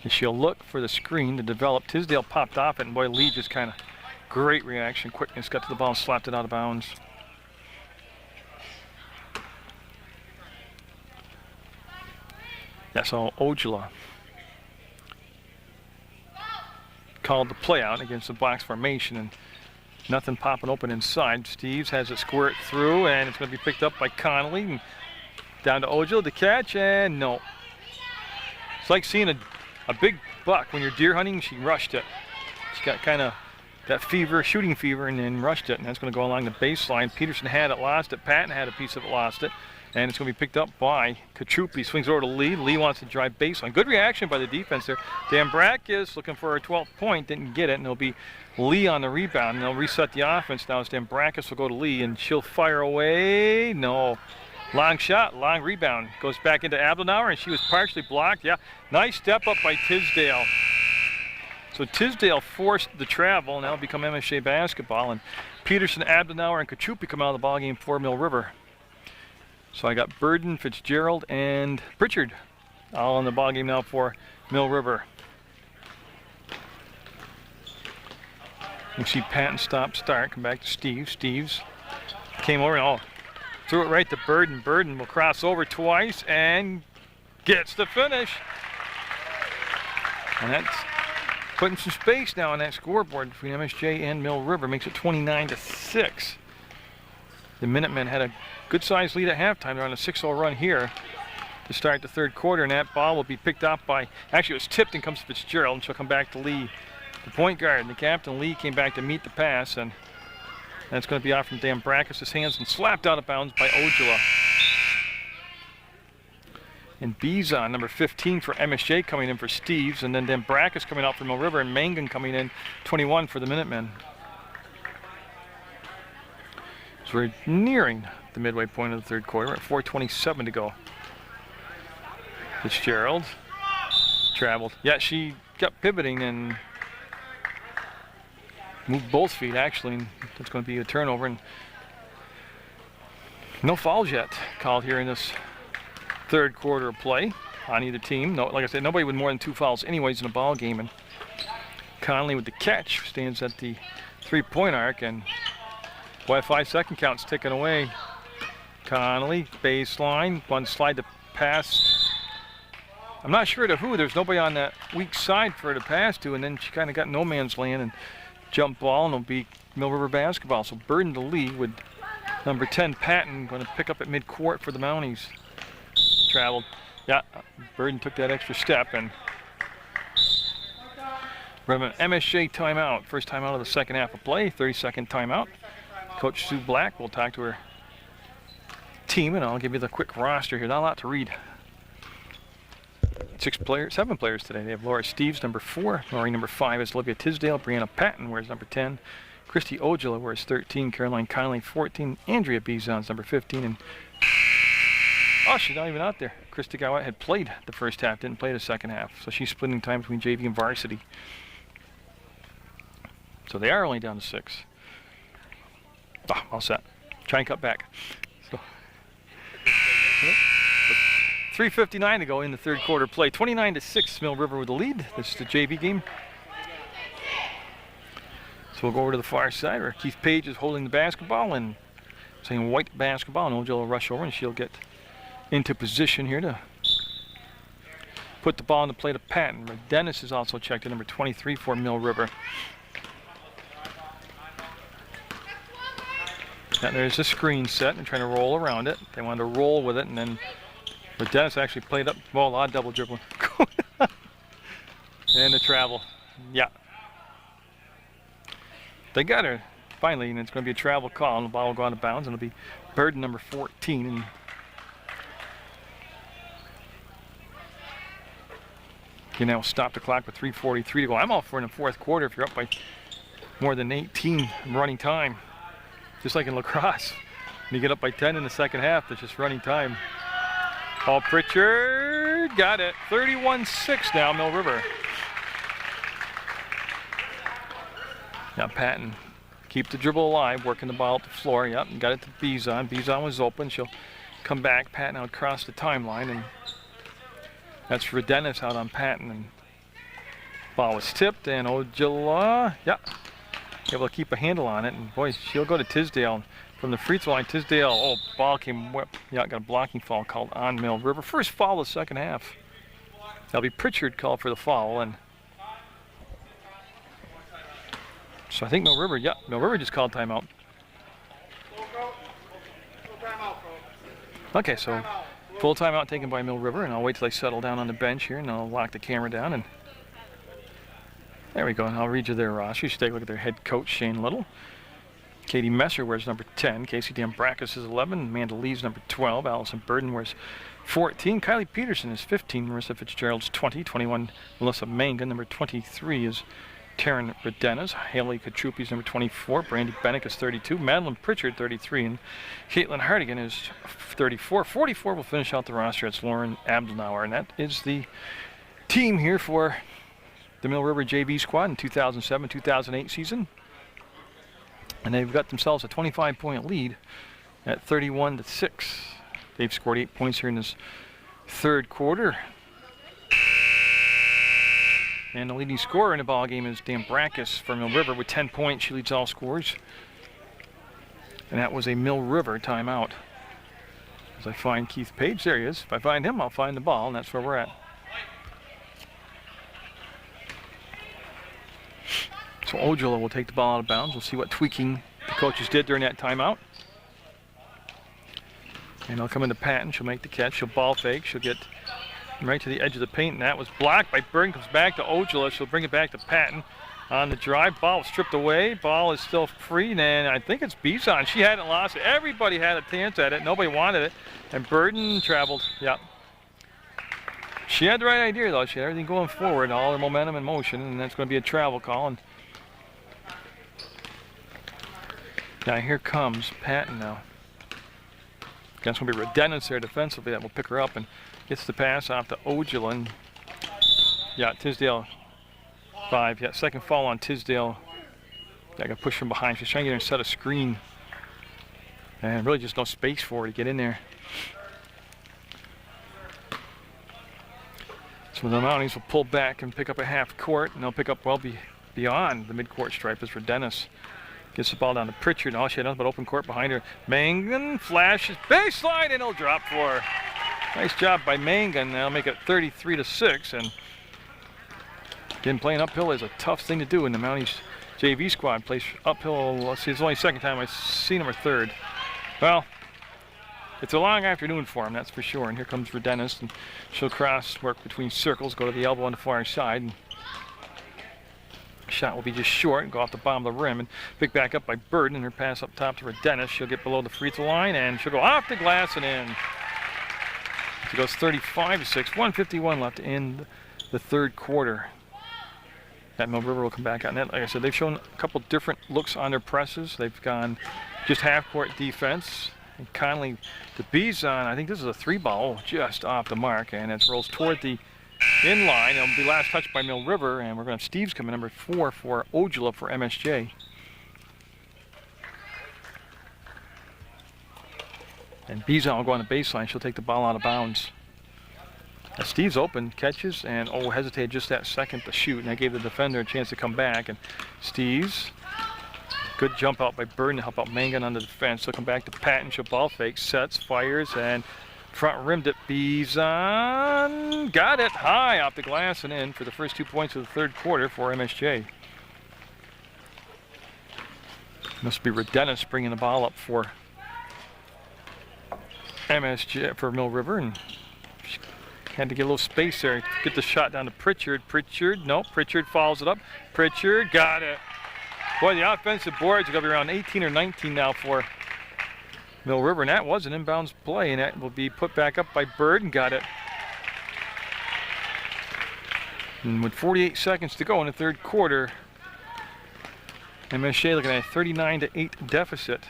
A: And she'll look for the screen to develop. Tisdale popped off it, and boy, Lee just kind of great reaction, quickness, got to the ball and slapped it out of bounds. Yeah, so Ojala called the play out against the box formation, and nothing popping open inside. Steves has it squirt through, and it's going to be picked up by Connolly. And down to Ojala to catch, and no. It's like seeing a big buck when you're deer hunting. She rushed it. She got kind of that fever, shooting fever, and then rushed it, and that's going to go along the baseline. Peterson had it, lost it. Patton had a piece of it, lost it. And it's going to be picked up by Katrupi. Swings over to Lee. Lee wants to drive baseline. Good reaction by the defense there. Dambrakis looking for a 12th point. Didn't get it. And it'll be Lee on the rebound. And they'll reset the offense now as Dambrakis will go to Lee. And she'll fire away. No. Long shot. Long rebound. Goes back into Abdelnauer. And she was partially blocked. Yeah. Nice step up by Tisdale. So Tisdale forced the travel. And that'll become MSJ basketball. And Peterson, Abdelnauer, and Katrupi come out of the ballgame for Mill River. So I got Burden, Fitzgerald, and Pritchard all in the ballgame now for Mill River. You see Patton stop, start, come back to Steve. Steves came over and threw it right to Burden. Burden will cross over twice and gets the finish. And that's putting some space now on that scoreboard between MSJ and Mill River. Makes it 29-6. The Minutemen had a good-sized lead at halftime. They're on a 6-0 run here to start the third quarter, and that ball will be picked up by, actually it was tipped and comes to Fitzgerald, and she'll come back to Lee, the point guard. And the captain, Lee, came back to meet the pass, and that's going to be off from Dambrakis' hands and slapped out of bounds by Ojala. And Bizon, number 15 for MSJ, coming in for Steves, and then Dambrakis coming out for Mill River, and Mangan coming in 21 for the Minutemen. So we're nearing the midway point of the third quarter. We're at 4:27 to go. Fitzgerald traveled. Yeah, she got pivoting and moved both feet actually, and that's going to be a turnover. And no fouls yet called here in this third quarter of play on either team. No, like I said, nobody with more than 2 fouls anyways in a ball game. And Conley with the catch stands at the 3-point arc, and boy, 5-second count's ticking away. Connolly, baseline, one slide to pass. I'm not sure to who. There's nobody on that weak side for her to pass to, and then she kind of got no man's land and jump ball, and it'll be Mill River basketball. So Burden to Lee with number 10, Patton, going to pick up at midcourt for the Mounties. Traveled. Yeah, Burden took that extra step, and we're having an MSJ timeout. First timeout of the second half of play, 30-second timeout. Coach Sue Black will talk to her team, and I'll give you the quick roster here. Not a lot to read. 7 players today. They have Laura Steves, number 4. Maureen, number 5, is Olivia Tisdale. Brianna Patton wears number 10. Christy Ojala wears 13. Caroline Conley, 14. Andrea Bizon's number 15. And she's not even out there. Christy Gowat had played the first half, didn't play the second half. So she's splitting time between JV and varsity. So they are only down to 6. All set. Try and cut back. So 3:59 to go in the third quarter play. 29-6, Mill River with the lead. This is the JV game. So we'll go over to the far side where Keith Page is holding the basketball and saying white basketball, and Ojala will rush over and she'll get into position here to put the ball on the plate of Patton. Dennis is also checked at number 23 for Mill River. Now there's a screen set and trying to roll around it. They wanted to roll with it, and then Dennis actually played up, well, a lot of double dribbling. And the travel. Yeah. They got her finally, and it's going to be a travel call, and the ball will go out of bounds, and it'll be Burden number 14. And you now stop the clock with 3:43 to go. I'm all for in the fourth quarter if you're up by more than 18 running time. Just like in lacrosse. When you get up by 10 in the second half, it's just running time. Paul Pritchard got it. 31-6 now, Mill River. Now Patton, keep the dribble alive, working the ball up the floor. Yep, and got it to Bizon. Bizon was open. She'll come back. Patton out across the timeline, and that's Redennis out on Patton. And ball was tipped, and Ojala, yep, able to keep a handle on it. And boy, she'll go to Tisdale. From the free throw line, Tisdale, oh, ball came whipped. Yeah, got a blocking foul called on Mill River. First foul of the second half. That'll be Pritchard called for the foul. And so I think Mill River, yeah, Mill River just called timeout. Okay, so full timeout taken by Mill River, and I'll wait till they settle down on the bench here, and I'll lock the camera down. And there we go, and I'll read you their roster. You should take a look at their head coach, Shane Little. Katie Messer wears number 10. Casey Dambrakis is 11. Amanda Lee's number 12. Allison Burden wears 14. Kylie Peterson is 15. Marissa Fitzgerald's 20. 21, Melissa Mangan. Number 23 is Taryn Redennis. Haley Katrupi's number 24. Brandy Bennick is 32. Madeline Pritchard, 33. And Caitlin Hardigan is 34. 44 will finish out the roster. It's Lauren Abdelnauer. And that is the team here for the Mill River JV squad in 2007-2008 season. And they've got themselves a 25-point lead at 31-6. They've scored 8 points here in this third quarter. And the leading scorer in the ball game is Dambrakis from Mill River with 10 points. She leads all scores. And that was a Mill River timeout. As I find Keith Page, there he is. If I find him, I'll find the ball, and that's where we're at. So Ojala will take the ball out of bounds. We'll see what tweaking the coaches did during that timeout. And they'll come into Patton. She'll make the catch. She'll ball fake. She'll get right to the edge of the paint, and that was blocked by Burden. Comes back to Ojala. She'll bring it back to Patton on the drive. Ball was stripped away. Ball is still free, and I think it's Bizon. She hadn't lost it. Everybody had a chance at it. Nobody wanted it. And Burden traveled. Yep. She had the right idea, though. She had everything going forward, all her momentum in motion, and that's going to be a travel call. And now here comes Patton now. That's going to be Redennis there defensively that will pick her up and gets the pass off to Ojala. And yeah, Tisdale 5. Yeah, second foul on Tisdale. I got pushed from behind. She's trying to get her and set a screen. And really just no space for her to get in there. So the Mounties will pull back and pick up a half court, and they'll pick up well beyond the midcourt stripe as Redennis gets the ball down to Pritchard. All she had nothing but open court behind her. Mangan flashes baseline, and it'll drop for her. Nice job by Mangan. They'll make it 33-6. And again, playing uphill is a tough thing to do. And the Mounties JV squad plays uphill. Let's see, it's only the second time I've seen them, or third. Well, it's a long afternoon for them, that's for sure. And here comes Redennis, and she'll cross, work between circles, go to the elbow on the far side. And shot will be just short and go off the bottom of the rim, and picked back up by Burden, and her pass up top to Redennis. She'll get below the free throw line, and she'll go off the glass and in. It goes 35-6, 1:51 left in the third quarter. That Mill River will come back out net. Like I said, they've shown a couple different looks on their presses. They've gone just half-court defense. And Conley to Bizon. I think this is a three ball just off the mark, and it rolls toward the in line. It'll be last touched by Mill River, and we're going to have Steves coming, number 4 for Ojala for MSJ. And Bizon will go on the baseline. She'll take the ball out of bounds. Steve's open, catches, and hesitated just that second to shoot, and that gave the defender a chance to come back. And Steve's good jump out by Burden to help out Mangan on the defense. He'll come back to Patton, she'll ball fake, sets, fires, and front rimmed it. Bizon got it high off the glass and in for the first 2 points of the third quarter for MSJ. Must be Redennis bringing the ball up for MSJ, for Mill River, and had to get a little space there. Get the shot down to Pritchard. Pritchard follows it up. Pritchard got it. Boy, the offensive boards are going to be around 18 or 19 now for Mill River, and that was an inbounds play, and that will be put back up by Bird, and got it. And with 48 seconds to go in the third quarter, MSJ looking at a 39-8 deficit.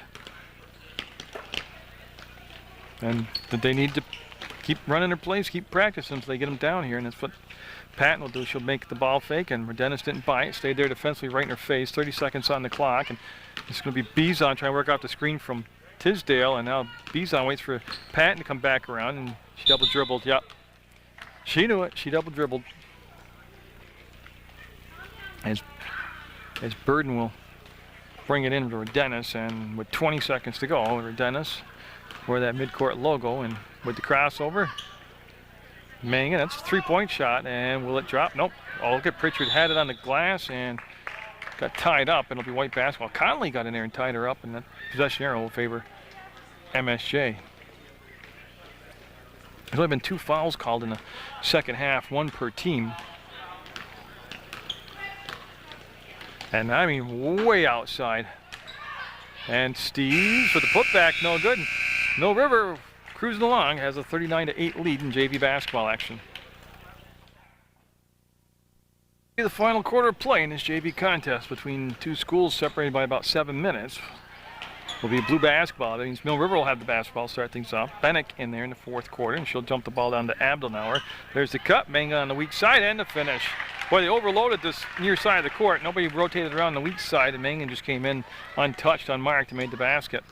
A: And they need to keep running their plays, keep practicing until they get them down here, and that's what Patton will do. She'll make the ball fake, and Redennis didn't buy it, stayed there defensively right in her face. 30 seconds on the clock, and it's going to be Bizon trying to work out the screen from Tisdale, and now Bizon waits for Patton to come back around, and she double dribbled. Yep, she knew it. She double dribbled. As Burden will bring it in to Redennis, and with 20 seconds to go, Redennis wear that midcourt logo, and with the crossover, Mangan, that's a three-point shot, and will it drop? Nope. Oh, look at Pritchard, had it on the glass and got tied up, and it'll be white basketball. Conley got in there and tied her up, and that possession arrow will favor MSJ. There's only been 2 fouls called in the second half, 1 per team. And I mean, way outside. And Steves with the putback, no good. Mill River cruising along, has a 39-8 lead in JV basketball action. The final quarter of play in this JV contest between 2 schools separated by about 7 minutes will be blue basketball. That means Mill River will have the basketball, start things off. Bennick in there in the fourth quarter, and she'll jump the ball down to Abdelnauer. There's the cut, Mangan on the weak side, and the finish. Boy, they overloaded this near side of the court. Nobody rotated around the weak side, and Mangan just came in untouched, unmarked, and made the basket.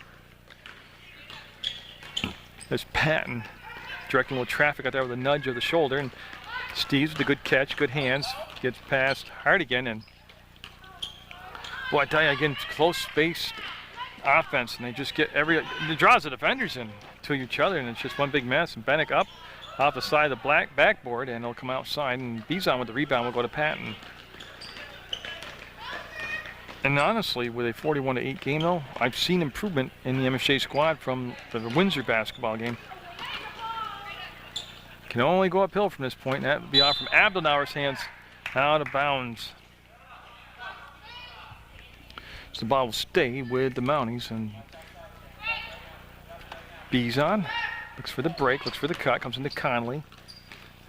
A: There's Patton directing a little traffic out there with a nudge of the shoulder, and Steves with a good catch, good hands, gets past Hardigan, and boy, I tell you again, close spaced offense, and they just get it draws the defenders in to each other, and it's just one big mess. And Bennick up off the side of the backboard, and they'll come outside, and Bizon with the rebound will go to Patton. And honestly, with a 41-8 game though, I've seen improvement in the MSJ squad from the Windsor basketball game. Can only go uphill from this point, and that would be off from Abdelnauer's hands, out of bounds. So the ball will stay with the Mounties, and Bizon looks for the break, looks for the cut, comes into Conley,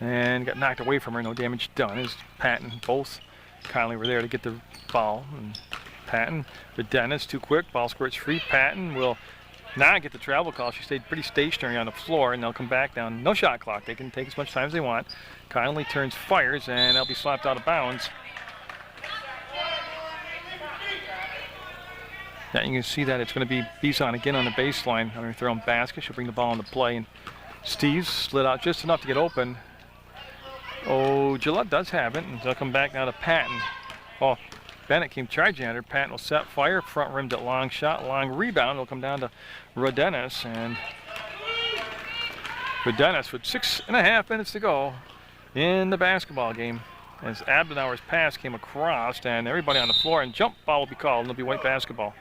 A: and got knocked away from her, no damage done, as Patton, both Conley were there to get the ball, and Patton, but Dennis too quick, ball squirts free. Patton will not get the travel call. She stayed pretty stationary on the floor, and they'll come back down. No shot clock. They can take as much time as they want. Conley turns, fires, and they'll be slapped out of bounds. Now you can see that it's going to be Bizon again on the baseline under her own basket. She'll bring the ball into play, and Steves slid out just enough to get open. Oh, Gillette does have it, and they'll come back now to Patton. Oh, Bennick came charging at her. Patton will set, fire, front rimmed it, long shot, long rebound. It'll come down to Redennis, and Redennis with 6.5 minutes to go in the basketball game, as Abdenauer's pass came across, and everybody on the floor, and jump ball will be called, and it'll be white basketball.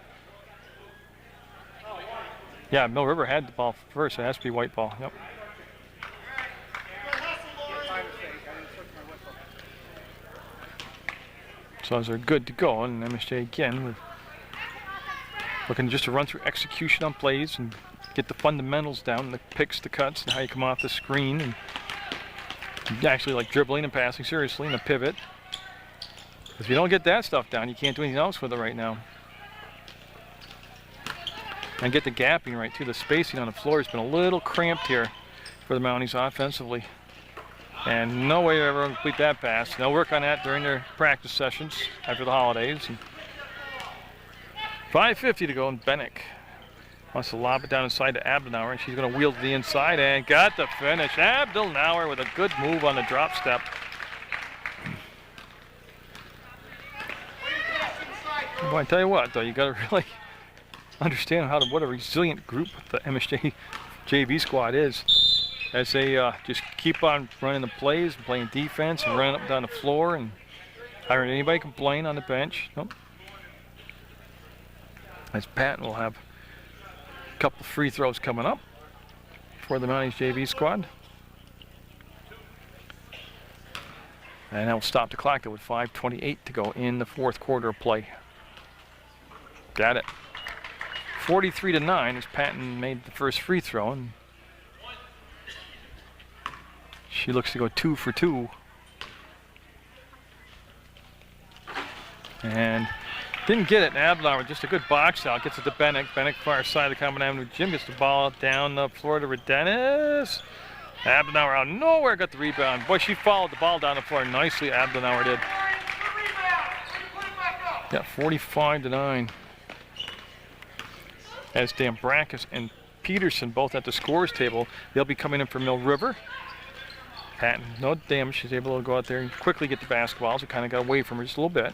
A: Yeah, Mill River had the ball first, so it has to be white ball. Yep. So as they're good to go, and MSJ again with looking just to run through execution on plays and get the fundamentals down, the picks, the cuts, and how you come off the screen, and actually like dribbling and passing seriously, and a pivot. If you don't get that stuff down, you can't do anything else with it right now. And get the gapping right too. The spacing on the floor has been a little cramped here for the Mounties offensively. And no way to ever complete that pass. They'll work on that during their practice sessions after the holidays. And 5:50 to go, and Bennick Wants to lob it down inside to Abdelnauer, and she's going to wheel to the inside and got the finish. Abdelnauer with a good move on the drop step. Well, I tell you what, though, you got to really understand what a resilient group the MSJ JV squad is, as they just keep on running the plays, and playing defense, and running up and down the floor, and I heard anybody complain on the bench. Nope. As Patton will have a couple free throws coming up for the Mounties JV squad. And that will stop the clock with 5:28 to go in the fourth quarter of play. Got it. 43-9 as Patton made the first free throw, and she looks to go 2 for 2. And didn't get it. Abdelnauer, just a good box out. Gets it to Bennett. Bennett far side of the common avenue. Jim gets the ball down the floor to Redenis. Abdelnauer out nowhere, got the rebound. Boy, she followed the ball down the floor nicely. Abdelnauer did. Yeah, 45-9. As Dambrakis and Peterson both at the scores table, they'll be coming in for Mill River. Patton, no damage. She's able to go out there and quickly get the basketball. So kind of got away from her just a little bit.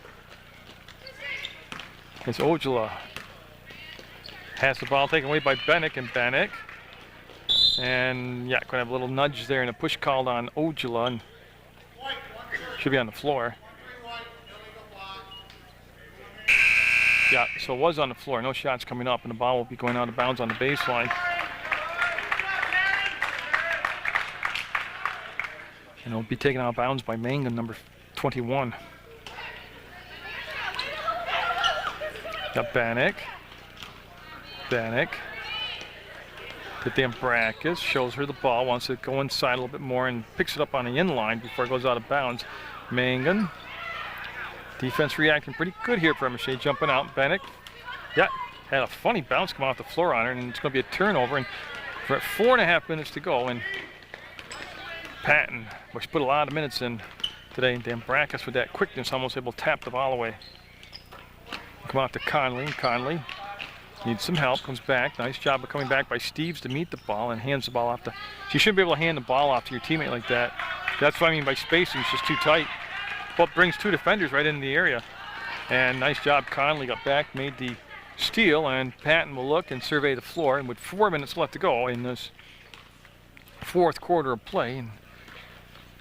A: As Ojala has the ball taken away by Bennick, and Bennick. And yeah, going to have a little nudge there and a push called on Ojala, and should be on the floor. Yeah, so it was on the floor. No shots coming up, and the ball will be going out of bounds on the baseline. And it'll be taken out of bounds by Mangan, number 21. Got Bannock. Bannock. To Dambrakis, shows her the ball, wants to go inside a little bit more and picks it up on the in-line before it goes out of bounds. Mangan. Defense reacting pretty good here for MSJ, jumping out. Bannock, yeah, had a funny bounce come off the floor on her, and it's going to be a turnover. And we're at 4.5 minutes to go, and Patton, which put a lot of minutes in today, and Dambrakis with that quickness, almost able to tap the ball away. Come out to Conley, and Conley needs some help, comes back. Nice job of coming back by Steves to meet the ball and hands the ball off to. You shouldn't be able to hand the ball off to your teammate like that. That's what I mean by spacing, it's just too tight. But brings two defenders right into the area. And nice job, Conley got back, made the steal, and Patton will look and survey the floor. And with 4 minutes left to go in this fourth quarter of play, and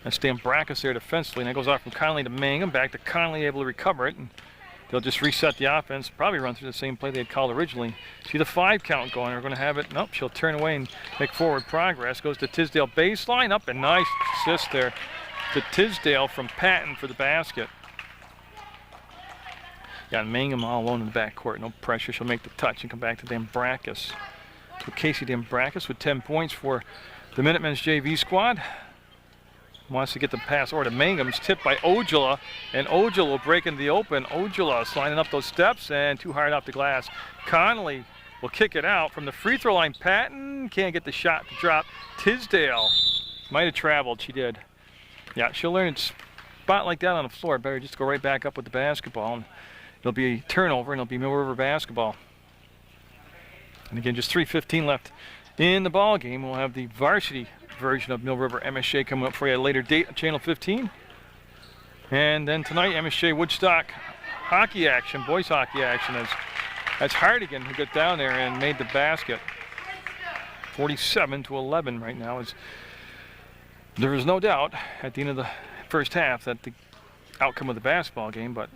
A: that's Dambrakis there defensively, and that goes off from Conley to Mangum, back to Conley, able to recover it, and they'll just reset the offense, probably run through the same play they had called originally. See the 5 count going, they're going to have it. Nope, she'll turn away and make forward progress. Goes to Tisdale baseline, up, and nice assist there to Tisdale from Patton for the basket. Got Mangum all alone in the backcourt, no pressure. She'll make the touch and come back to Dambrakis. So Casey Dambrakis with 10 points for the Minutemen's JV squad. Wants to get the pass over to Mangum. It's tipped by Ojala, and Ojala will break into the open. Ojala sliding up those steps and too hard off the glass. Conley will kick it out from the free throw line. Patton can't get the shot to drop. Tisdale might have traveled. She did. Yeah, she'll learn a spot like that on the floor. Better just go right back up with the basketball. And it'll be a turnover, and it'll be Mill River basketball. And again, just 3:15 left in the ball game. We'll have the varsity version of Mill River MSJ coming up for you at a later date on Channel 15. And then tonight, MSJ Woodstock hockey action, boys hockey action. That's Hardigan who got down there and made the basket. 47-11 right now. There is no doubt at the end of the first half that the outcome of the basketball game, but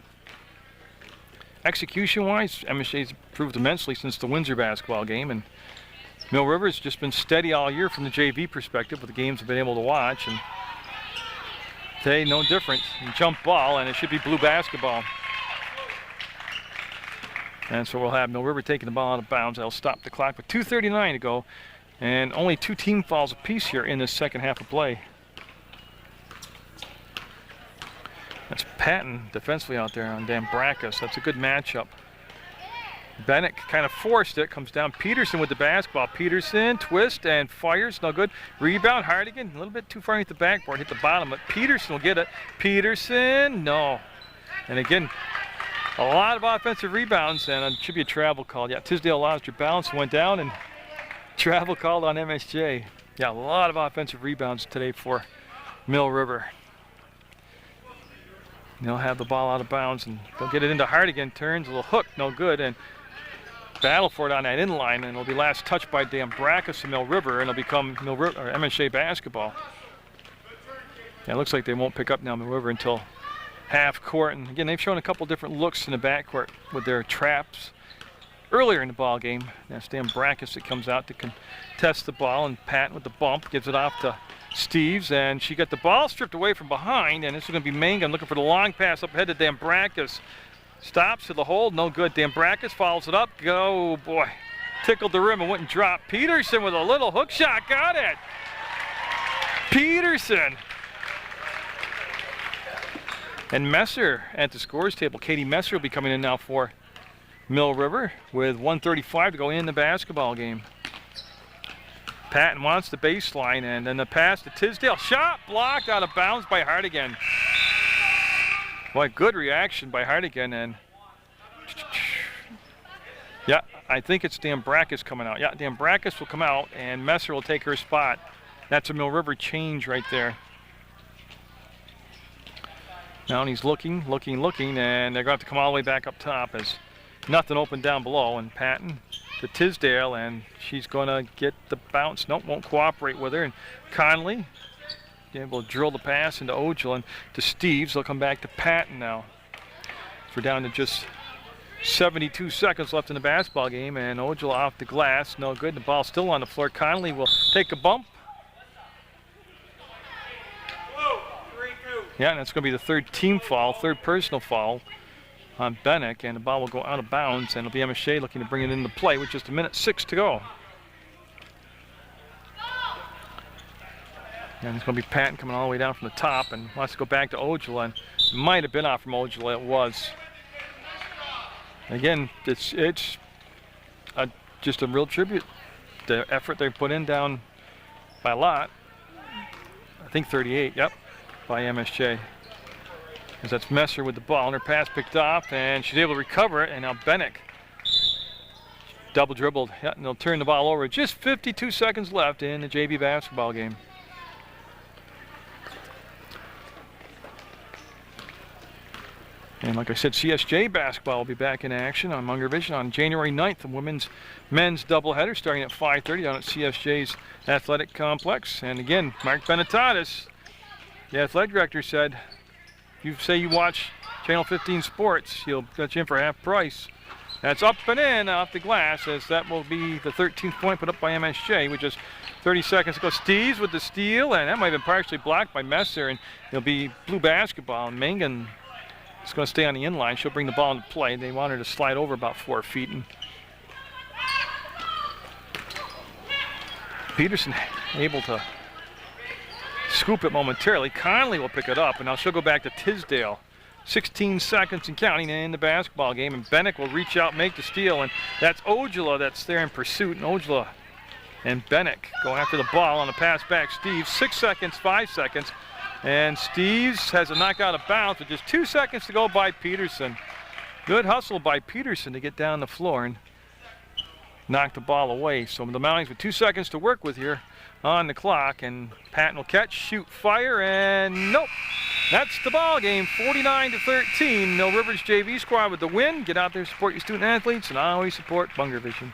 A: execution-wise, MSJ's improved immensely since the Windsor basketball game, and Mill River's just been steady all year from the JV perspective with the games I've been able to watch, and today no different. Jump ball, and it should be blue basketball. And so we'll have Mill River taking the ball out of bounds. That'll stop the clock with 2:39 to go, and only 2 team fouls apiece here in this second half of play. That's Patton defensively out there on Dambrakis. That's a good matchup. Bennett kind of forced it, comes down. Peterson with the basketball. Peterson, twist and fires, no good. Rebound, Hardigan, a little bit too far underneath the backboard, hit the bottom, but Peterson will get it. Peterson, no. And again, A lot of offensive rebounds, and it should be a travel call. Yeah, Tisdale lost your balance, went down, and travel called on MSJ. Yeah, a lot of offensive rebounds today for Mill River. They'll have the ball out of bounds, and they'll get it into Hardigan. Turns a little hook, no good, and battle for it on that in line, and it'll be last touched by Dambrakis and Mill River, and it'll become Mill River or MSJ basketball. Yeah, it looks like they won't pick up now Mill River until half court, and again they've shown a couple different looks in the backcourt with their traps earlier in the ball game. That's Dambrakis that comes out to contest the ball, and Patton with the bump gives it off to Steves, and she got the ball stripped away from behind, and this is going to be Munger looking for the long pass up ahead to Dambrakis. Stops to the hold, no good. Dambrakis follows it up. Go, boy. Tickled the rim and wouldn't drop. Peterson with a little hook shot, got it. Peterson. And Messer at the scores table. Katie Messer will be coming in now for Mill River with 1:35 to go in the basketball game. Patton wants the baseline, and then the pass to Tisdale. Shot blocked out of bounds by Hardigan. Boy, good reaction by Hardigan, and yeah, I think it's Dambrakis coming out. Yeah, Dambrakis will come out, and Messer will take her spot. That's a Mill River change right there. Now he's looking, and they're going to have to come all the way back up top as nothing open down below, and Patton to Tisdale, and she's going to get the bounce. Nope, won't cooperate with her. And Conley able to drill the pass into Ojala, and to Steves. They'll come back to Patton now. We're down to just 72 seconds left in the basketball game, and Ojala off the glass. No good. The ball's still on the floor. Conley will take a bump. Yeah, and that's going to be the third team foul, third personal foul on Bennick, and the ball will go out of bounds, and it'll be MSJ looking to bring it into play with just 1:06 to go. And it's going to be Patton coming all the way down from the top and wants to go back to Ojala, and it might have been off from Ojala. It was. Again, it's just a real tribute. The effort they put in down by a lot. I think 38, yep, by MSJ. Because that's Messer with the ball, and her pass picked off, and she's able to recover it, and now Bennick double dribbled. Yeah, and they'll turn the ball over. Just 52 seconds left in the JV basketball game. And like I said, CSJ basketball will be back in action on Munger Vision on January 9th. The men's doubleheader starting at 5:30 down at CSJ's athletic complex. And again, Mark Benetatis, the athletic director, said, if you say you watch Channel 15 Sports, he'll get you in for half price. That's up and in off the glass, as that will be the 13th point put up by MSJ with just 30 seconds to go. Steves with the steal, and that might have been partially blocked by Messer, and it'll be blue basketball. And Mangan is going to stay on the inline. She'll bring the ball into play. They want her to slide over about 4 feet. And Peterson able to scoop it momentarily. Conley will pick it up, and now she'll go back to Tisdale. 16 seconds and counting in the basketball game, and Bennick will reach out, make the steal, and that's Ojala that's there in pursuit, and Ojala and Bennick go after the ball on the pass back. Steves, 6 seconds, 5 seconds, and Steves has a knockout of bounds with just 2 seconds to go by Peterson. Good hustle by Peterson to get down the floor and knock the ball away. So the Mounties with 2 seconds to work with here on the clock, and Patton will catch, shoot, fire, and nope. That's the ball game, 49-13. Mill River's JV squad with the win. Get out there, support your student athletes, and always support Munger Vision.